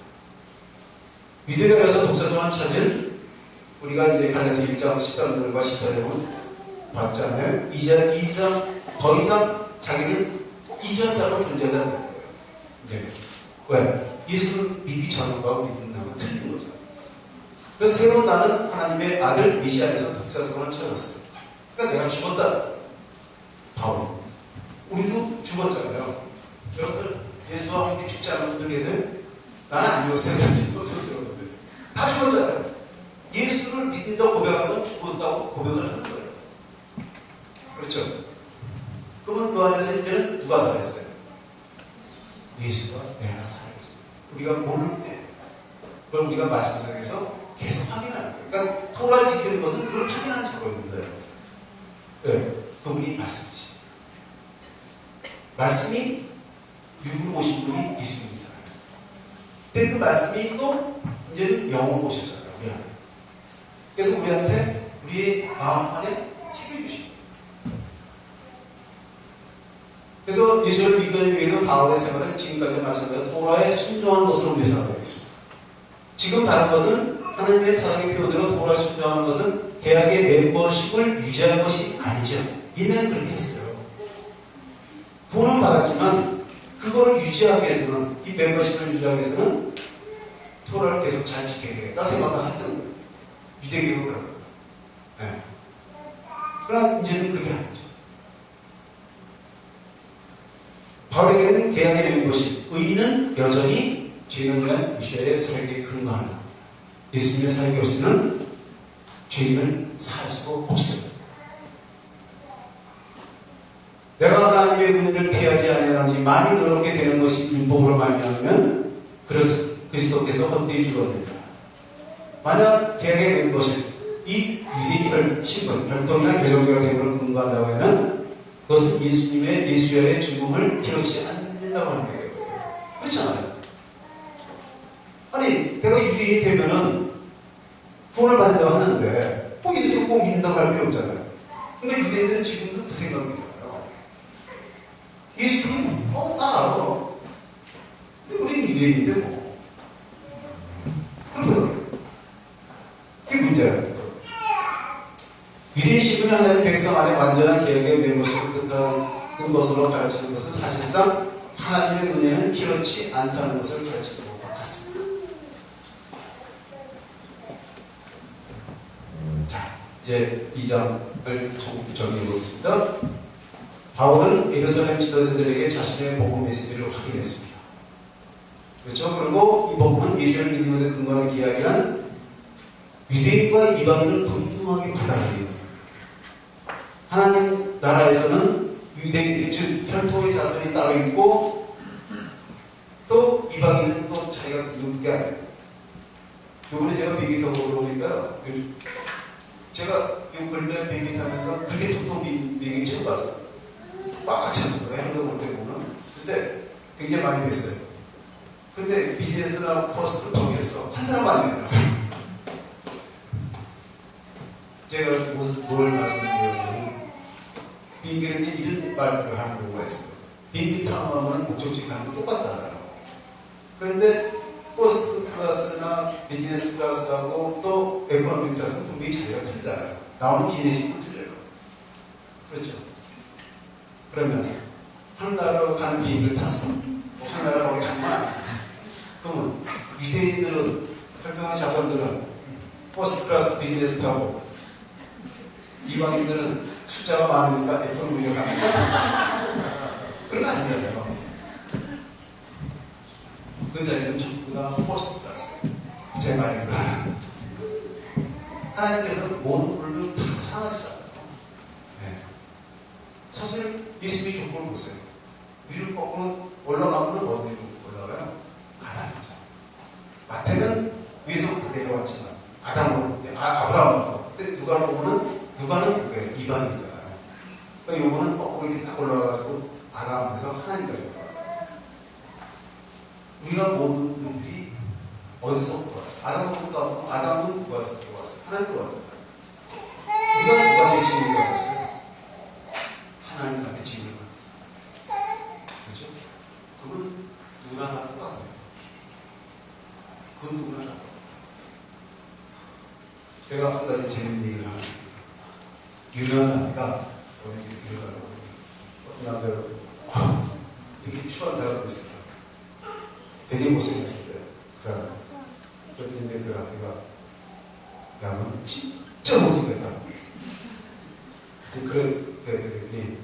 Speaker 1: 유대교에서 독자성을 찾은 우리가 이제 갈라디아서 1장 13절과 14절은 봤잖아요. 이제 더 이상 자기는 이전 사람은 존재하지 않는 거예요. 네. 왜? 예수를 믿기 전하고 믿는 나는 틀린 거죠. 그래서 새로운 나는 하나님의 아들 메시아 안에서 독자성을 찾았어요. 그러니까 내가 죽었다. 바울. 우리도 죽었잖아요. 여러분들 예수와 함께 죽지 않은 분들 계세요? 나는 안 죽었어요. 다 죽었잖아요. 예수를 믿는다고 고백하면 죽었다고 고백을 하는 거예요. 그렇죠? 그러면 그 안에서 이제는 누가 살아있어요? 예수가 내가 살아있죠. 우리가 모르네. 그걸 우리가 말씀 속에서 계속 확인하는 거예요. 그러니까 토라를 지키는 것은 그걸 확인하는 작업입니다. 네, 그분이 말씀이죠. 말씀이 육으로 오신 분이 예수님이잖아요. 근데 그 말씀이 또 이제는 영으로 오셨잖아요. 우리한테. 그래서 우리한테 우리의 마음 안에 새겨주십니다. 그래서 예수를 믿는 위에는 바울의 생활은 지금까지 마찬가지로 토라에 순종하는 것으로 우리의 생각하고 있습니다. 지금 다른 것은 하나님의 사랑의 표현으로 토라에 순종하는 것은 계약의 멤버십을 유지하는 것이 아니죠. 이는 그렇게 했어요. 구원은 받았지만 그거를 유지하기 위해서는 이 멤버십을 유지하기 위해서는 토라를 계속 잘 지켜야 되겠다 생각을 했던 거예요. 유대교는 그런 거예요. 네. 그러나 이제는 그게 아니죠. 바울에게는 계약의 멤버십, 의인은 여전히 죄인을 위한 메시아의 사역에 근거하는 예수님의 사역이 없이는 죄인을 살 수가 없습니다. 내가 하나님의 은혜를 피하지 아니하노니 많이 그렇게 되는 것이 율법으로 말미암으면 그리스도께서 헛되이 죽었느니라. 만약 계약의 멤버십, 이 유대인 신분, 혈통이나 개종교가 된 것을 근거한다고 하면 그것은 예수의 죽음을 필요치 않는 믿는다고 하는 게 그렇잖아요. 아니 내가 유대인이 되면은 구원을 받는다고 하는데 꼭 예수를 꼭 믿는다고 할 필요 없잖아요. 그러니까 유대인들은 지금도 그 생각이잖아요. 예수님 나 알아. 근데 우리는 유대인인데 뭐 그렇거든요. 그게 문제예요. 유대인 신분이 하나님 백성 안에 완전한 개혁의 멤버십을 뜻하는 것으로 가르치는 것은 사실상 하나님의 은혜는 필요치 않다는 것을 가르치는 것 같습니다. 자, 이제 2장을 정리해 보겠습니다. 바울은 예루살렘 지도자들에게 자신의 복음 메시지를 확인했습니다. 그렇죠? 그리고 이 복음은 예수를 믿는 것에 근거한 이야기란 유대인과 이방인을 동등하게 받아들이는 하나님 나라에서는 유대인, 즉 혈통의 자손이 따로 있고 또 이방인은 또 자기가 듣는 게 아니에요. 요번에 제가 비행기 타고 오니까 제가 요 근래 비행기 타면서 그렇게 톡톡 비행기 처음 봤어요. 막 같이 탔어요. 해서 올 때 보면. 근데 굉장히 많이 뵀어요. 근데 비즈니스나 퍼스트로 더 뵀어. 한 사람 안 뵀어요. 제가 뭘 말씀드리냐면 비행기는 이런 말을 하는 경우가 있어요. 비행기 타고 가면 목적지 가는 거 똑같잖아요. 그런데 퍼스트 클래스나 비즈니스 클래스하고 또 에코노미 클래스는 분명히 자리가 틀리잖아요. 나오는 기내식도 틀려요. 그렇죠? 그러면 한 나라로 가는 비행기를 탔어. 한 나라 거기 간 건 아니죠. 그러면 유대인들은 활동의 자손들은 퍼스트 클래스 비즈니스 타고 이방인들은 숫자가 많으니까 에코노미로 갑니다. 그런 거 아니잖아요. 그 자리는 전부 다 퍼스트 클래스. 제 말입니다. 하나님께서는 모든 분을 다 사랑하시잖아요. 네. 사실 예수님의 조건을 보세요. 위를 꺾고 올라가면 어디로 올라가요? 아담이죠. 마태는 위에서부터 내려왔지만 아브라함부터. 근데 누가는 누구예요? 이방이잖아요. 그러니까 요거는 거꾸로 이렇게 딱 올라가고 아담에서 하나님까지 올라가요. 우리가 모든 분들이 어디서부터 왔어요? 아담은 누가서부터 왔어요? 하나님으로 왔잖아요. 우리가 누구한테 지음을 받았어요? 하나님한테 지음을 받았어요. 그렇죠? 그건 누구나 다 똑같아요. 그 누구나 다 똑같아요. 제가 한 가지 재밌는 얘기를 하나 유명한 남자가 어떤 남자가 되게 추한 사람이 있어요. 되게 못생겼을 때 그 사람 그랬더니 그 남자가 야 너 진짜 못생겼다. 그랬더니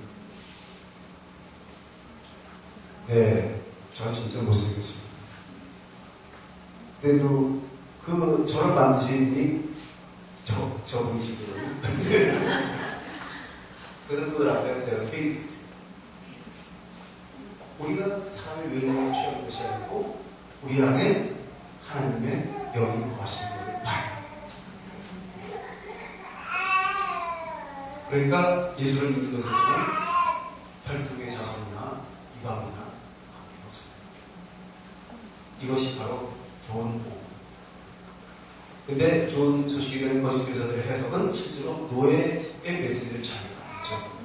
Speaker 1: 네 전 진짜 못생겼습니다. 근데 저를 만드신 분이 저분이시거든요. 그래서 그 앞에 제가 얘기했어요. 우리가 사람의 외로움을 취하는 것이 아니고 우리 안에 하나님의 영이 거하시는 것을 봐요. 그러니까 예수를 믿는 것에서는 혈통의 자손이나 이방이나 관계없습니다. 이것이 바로 좋은 복음. 근데 좋은 소식이 된 거짓 교사들의 해석은 실제로 노예의 메시지를 잘 알았죠.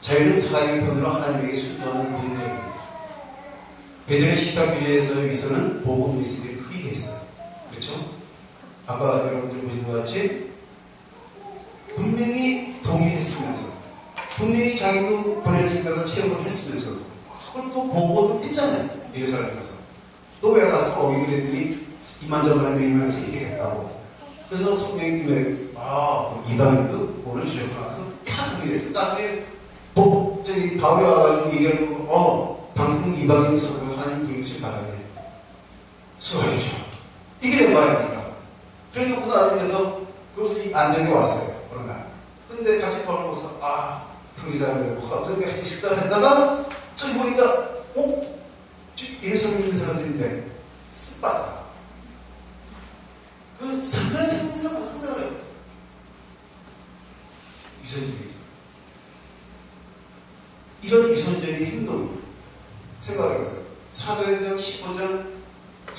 Speaker 1: 자유는 사랑의 편으로 하나님에게 순도하는 능력입니다. 베드로의 식탁 규제에서의 위선은 복음 메시지를 흐리게 했어요. 그렇죠? 아까 여러분들 보신 것 같이 분명히 동의했으면서 분명히 자기도 보내진 가서 체험을 했으면서 그걸 또 보고도 했잖아요. 예루살렘 가서 또 왜 갔어? 거기 그랬더니 이만저만한 의미에서 이렇게 됐다고. 그래서 성경이 이방인도 오늘 주셔서 나와서 다 동의했어요. 나중에 저기 바울이 와가지고 얘기하고 방금 이방인 사람을 하나님 부르심 받았네. 수고하십시오. 이게 된 거 아닙니까? 그래 놓고서 나중에서 그것이 안 된 게 왔어요. 어느 날. 근데 같이 밥을 먹어서 형제자매 되고 갑자기 같이 식사를 했다가 저기 보니까 예루살렘에 있는 사람들인데 쓱 빠져. 그 상상을 해봤어요. 유선적이죠. 이런 유선적인 행동이 생각을 해보세요. 사도행전 15장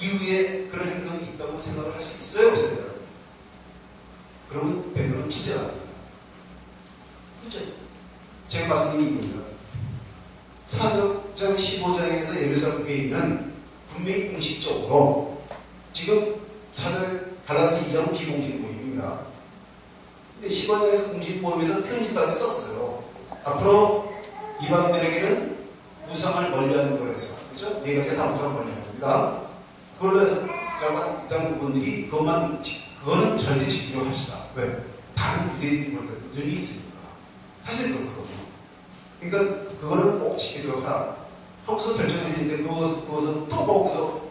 Speaker 1: 이후에 그런 행동이 있다고 생각을 할 수 있어요? 없어요? 그러면 베드로는 진짜 나쁘다. 그렇죠? 제가 말씀드린 이겁니다. 사도행전 15장에서 예루살렘 회의는 분명히 공식적으로 지금 갈라디아서 2장은 비공식 모임입니다. 근데 15장에서 공식 모임에서 편지까지 썼어요. 앞으로 이방인들에게는 우상을 멀리하는 거로 해서, 그렇죠? 네 가지가 다 우상을 멀리하는 겁니다. 그걸로 해서 일단 분들이 그거는 절대 지키려고 합시다. 왜? 다른 유대인들이 볼 때 눈이 있으니까. 사실 그렇거든요. 그러니까 그거는 꼭 지키도록 하라. 하고서 결정했는데 그것을 또 거기서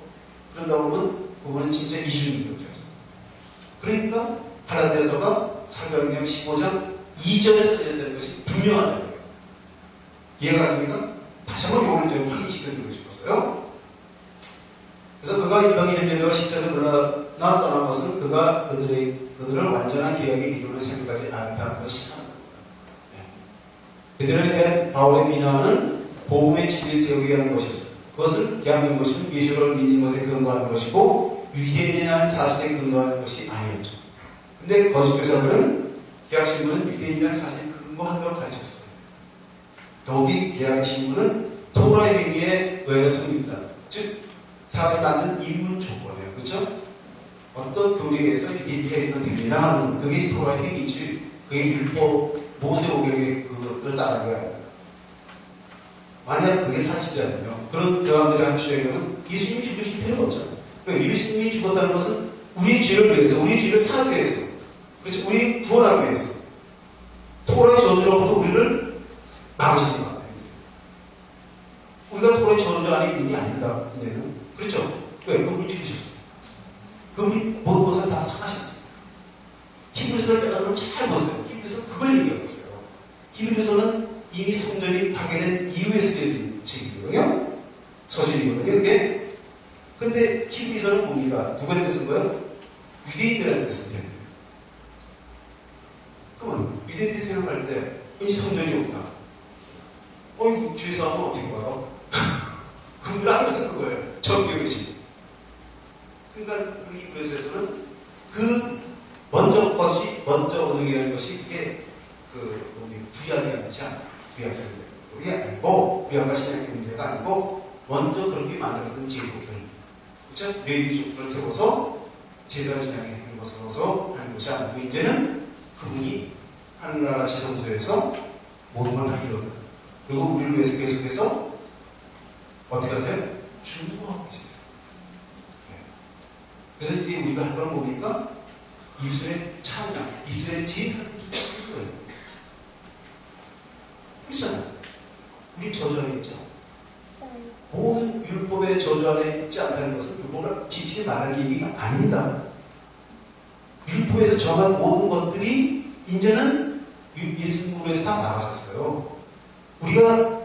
Speaker 1: 그런다고 하면 그거는 진짜 이중인격자죠. 그러니까 갈라디아서가 사도행전 15장 2절에 써야 되는 것이 분명하다는 거예요. 이해가 가십니까? 다시 한번 이거를 좀 확인시켜드리고 싶었어요. 그래서 그가 이방인 형제들과 시체에서 물러나 떠난 것은 그가 그들을 완전한 계약의 이름을 생각하지 않았다는 것이 사실입니다. 그들에 대한 바울의 비난은 복음의 진리에서 여기게 하는 것이었습니다. 그것을 계약된 것은 예수를 믿는 것에 근거하는 것이고 유대인에 대한 사실에 근거하는 것이 아니었죠. 근데 거짓 교사들은 계약 신문은 유대인이라는 사실에 근거한다고 가르쳤어요. 더욱이 계약의 신문은 토라의 행위에 의해서 성립된다. 즉 사람이 만든 인문 조건이에요. 그렇죠? 어떤 교리에 의해서 유대인이 해주면 됩니다 하는 그게 토라의 행위지 그게 율법 모세오경의 그것들을 따르는 거야. 만약 그게 사실이라면요. 그런 대왕들의 한 주장은 예수님이 죽으실 필요가 없잖아요. 그러니까 예수님이 죽었다는 것은 우리의 죄를 위해서, 우리의 죄를 사하기 위해서, 그렇죠? 우리 구원하기 위해서 토라의 저주로부터 우리를 막으시는 거예요. 우리가 토라의 저주 안에 있는 게 아니다. 이제는 그렇죠? 왜? 그분이 죽으셨어요. 그분이 모든 것을 다 사하셨어요. 히브리서를 깨달으면 잘 보세요. 히브리서 그걸 얘기하고 있어요. 히브리서는 이미 성전이 파괴된 이후에 쓰여진 책이거든요. 서신이거든요. 근데 히브리서는 뭡니까? 누구한테 쓴 거예요? 유대인들한테 쓴 거예요. 그러면 유대인들이 생각할 때 이 성전이 없다. 죄사하면 어떻게 봐요? 그분들 항상 그거예요. 정교의식. 그러니까 그 히브리서에서는 그 먼저 언어이라는 것이 이게 구약이라는 것이 아니에요. 구약이 아니고 구약과 신약의 문제가 아니고 먼저 그렇게 만들어둔 제도들, 그렇죠? 레위족들을 세워서 제사를 진행해 준 것으로서 하는 것이 아니고 이제는 그분이 하늘나라 지성소에서 모든 걸 다 이루어요. 그리고 우리를 위해서 계속해서 어떻게 하세요? 중보하고 있어요. 그래서 이제 우리가 할 건 뭡니까? 입술의 찬양, 입술의 제사를 드리는 거예요. 그렇잖아요. 우리 저주 안에 있죠. 모든 율법의 저주 안에 있지 않다는 것은 율법을 지키지 말라는 얘기가 아닙니다. 율법에서 정한 모든 것들이 이제는 예수님으로 해서 다 나가셨어요. 우리가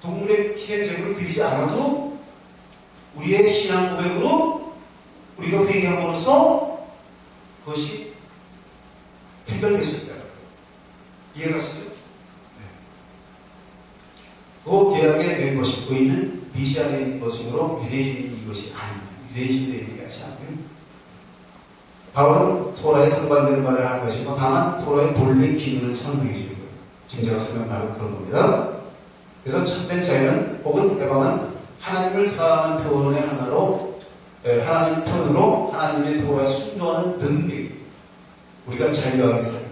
Speaker 1: 동물의 희생제물을 드리지 않아도 우리의 신앙 고백으로 우리가 회개함으로써 그것이 해결될 수 있다는 거예요. 이해가시죠? 네. 그 계약에 낸 것이 의인은 미시안에 있는 것이므로 유대인에 있는 것이 아닙니다. 유대인에 있는 게 아니지 않고요. 바울은 토라에 상반되는 말을 하는 것이고 다만 토라의 본래 기능을 설명해 주는 거예요. 지금 제가 설명한 바로 그런 겁니다. 그래서 참된 자유는 혹은 해방은 하나님을 사랑하는 표현의 하나로 하나님 편으로 하나님의 토라에 순종하는 능력입니다. 우리가 자유하게 살고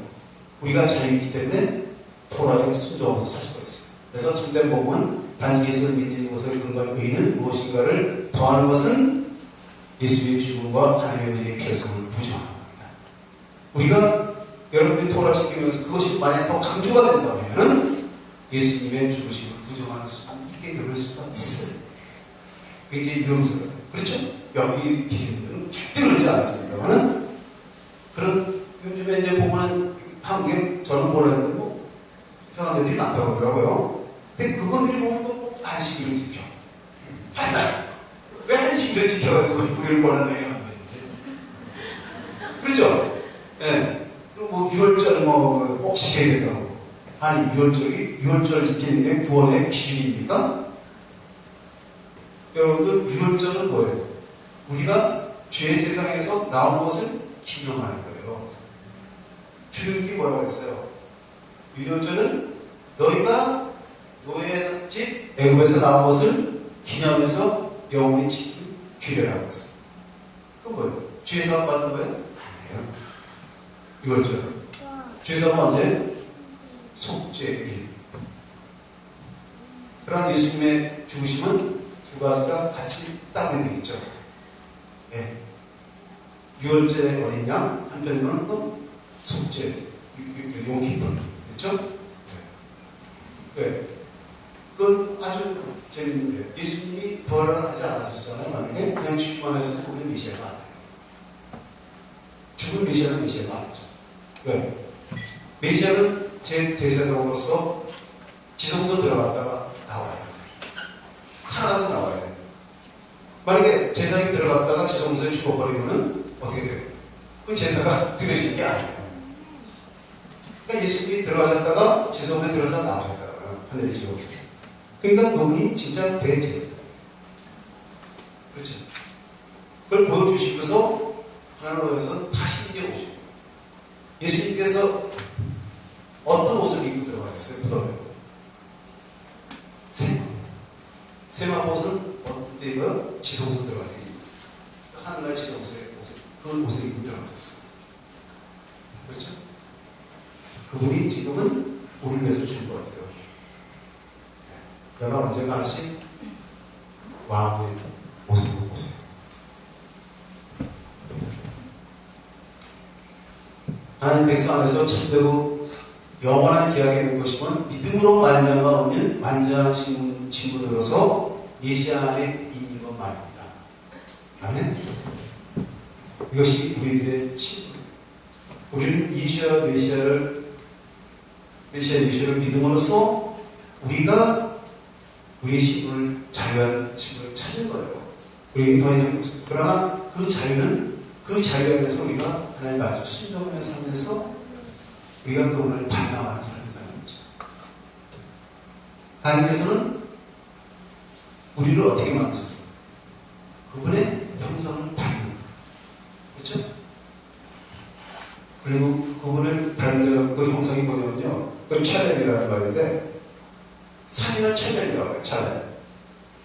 Speaker 1: 우리가 자유이기 때문에 토라에 순종하면서 살 수가 있어요. 그래서 참된 복음은 단지 예수를 믿는 것에 근거한 의의는 무엇인가를 더하는 것은 예수의 죽음과 하나님의 은혜의 피로성을 부정하는 겁니다. 우리가 여러분들이 토라를 지키면서 그것이 만약 더 강조가 된다고 하면 예수님의 죽으심을 부정할 수 있게 될 수가 있어요. 그게 이제 위험스러워요. 그렇죠? 여기 계신 분들은 절대 그러지 않습니다만은 그런 요즘에 이제 보면 한국에 저는 몰랐는데 뭐 이상한 데들이 많다고 하더라고요. 근데 그분들이 보면 또 꼭 안식일을 지켜. 왜 한식일을 지켜가지고 우리를 몰라내요? 그렇죠? 예. 네. 뭐 6월절 꼭 지켜야 된다고. 아니 6월절 지키는 게 구원의 기준입니까? 여러분들 유월절은 뭐예요? 우리가 죄 세상에서 나온 것을 기념하는 거예요. 출애굽기 뭐라고 했어요? 유월절은 너희가 노예 집 애굽에서 나온 것을 기념해서 영원히 지킨 규례라고 했어요. 그건 뭐예요? 죄 사함 받는 거예요? 아니에요. 유월절. 죄 사함은 언제? 속죄일. 그러나 예수님의 죽으심은 두 가지가 같이 따로 되어 있죠. 네. 유월절의 어린 양, 한편으로는 또 속죄, 용기풀. 그렇죠? 네. 네. 그건 아주 재밌는 거예요. 예수님이 부활을 하지 않으셨잖아요. 만약에 그냥 죽기만 해서 그게 메시아가 아니에요. 죽은 메시아는 메시아가 아니죠. 왜? 메시아는 제 대세자로서 지성소 들어갔다가 나와요. 살아가면 나와요. 만약에 제사에 들어갔다가 지성소에 죽어버리면 어떻게 돼요? 그 제사가 들으신 게 아니에요. 그러니까 예수님이 들어가셨다가 지성소에 들어가서 나오셨다고요. 하늘의 지옥에서. 그러니까 그분이 진짜 대제사예요. 그렇죠? 그걸 보여주시면서 하나님께서 다시 이제 오시고 예수님께서 어떤 옷을 입고 들어가셨어요? 무덤에. 세마포는 어떤 때 입어요? 지성소 들어갈 때 입었어요. 하늘나라의 지성소의 옷을, 그 옷을 입고 들어가셨어요. 그렇죠? 그분이 지금은 우리를 위해서 죽은 거세요. 그러나 언젠가 다시 왕의 모습을 보세요. 하나님 백성 안에서 참되고 영원한 계약이 된 것이면 믿음으로 말미암아 얻는 완전한 신분으로서 메시아 안에 있는 것만입니다. 아멘. 이것이 우리들의 친구예요. 우리는 메시아 예수를 믿음으로써 우리가 우리의 신분을 자유한 신분을 찾은 거예요. 우리에게 더 이상 없어요. 그러나 그 자유에 대해서 우리가 하나님 말씀 순종하며 살면서 우리가 그분을 닮아가는 삶을 사는 거죠. 하나님께서는 우리를 어떻게 만드셨어요? 그분의 형상을 닮는 거예요. 그렇죠? 그리고 그분을 닮는 그 형상이 뭐냐면요. 그 찰렘이라는 말인데 사진을 찰렘이라고 해요. 찰렘.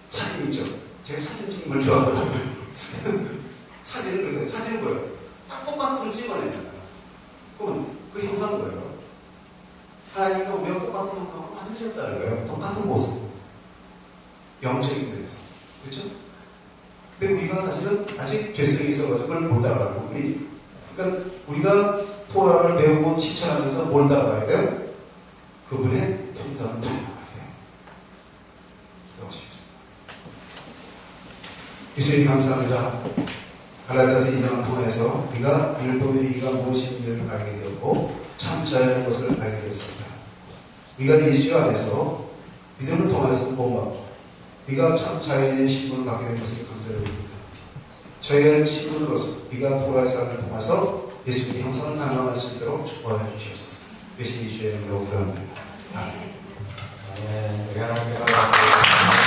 Speaker 1: 사진 있죠? 제가 사진 찍는 걸 좋아하거든요. 사진은 그렇게 사진은 뭐예요? 딱 똑같은 걸 찍어내잖아요. 그러면 그 형상은 뭐예요? 하나님과 우리가 똑같은 형상을 만드셨다는 거예요. 똑같은 모습. 영적인 면에서. 그렇죠? 근데 우리가 사실은 아직 죄성이 있어가지고 그걸 못 따라가는 거예요. 그러니까 우리가 토라를 배우고 실천하면서 뭘 따라가야 돼요? 그분의 형상을 닮아가야 돼요. 기도하시겠습니다. 예수님 감사합니다. 갈라디아서 2장을 통해서 우리가 율법의 의의가 무엇인지를 알게 되었고 참 자유라는 것을 알게 되었습니다. 우리가 예수 안에서 믿음을 통해서 구원받고 우리가 참 자유의 신분을 갖게 된 것을 감사드립니다. 저희의 신분으로서 우리가 토라의 삶을 통해서 예수님의 형상을 닮아갈 수 있도록 축복하여 주시옵소서. 예수님 주의 이름으로 기도합니다. 아멘.
Speaker 2: 네, 우리 하나님께 감사합니다.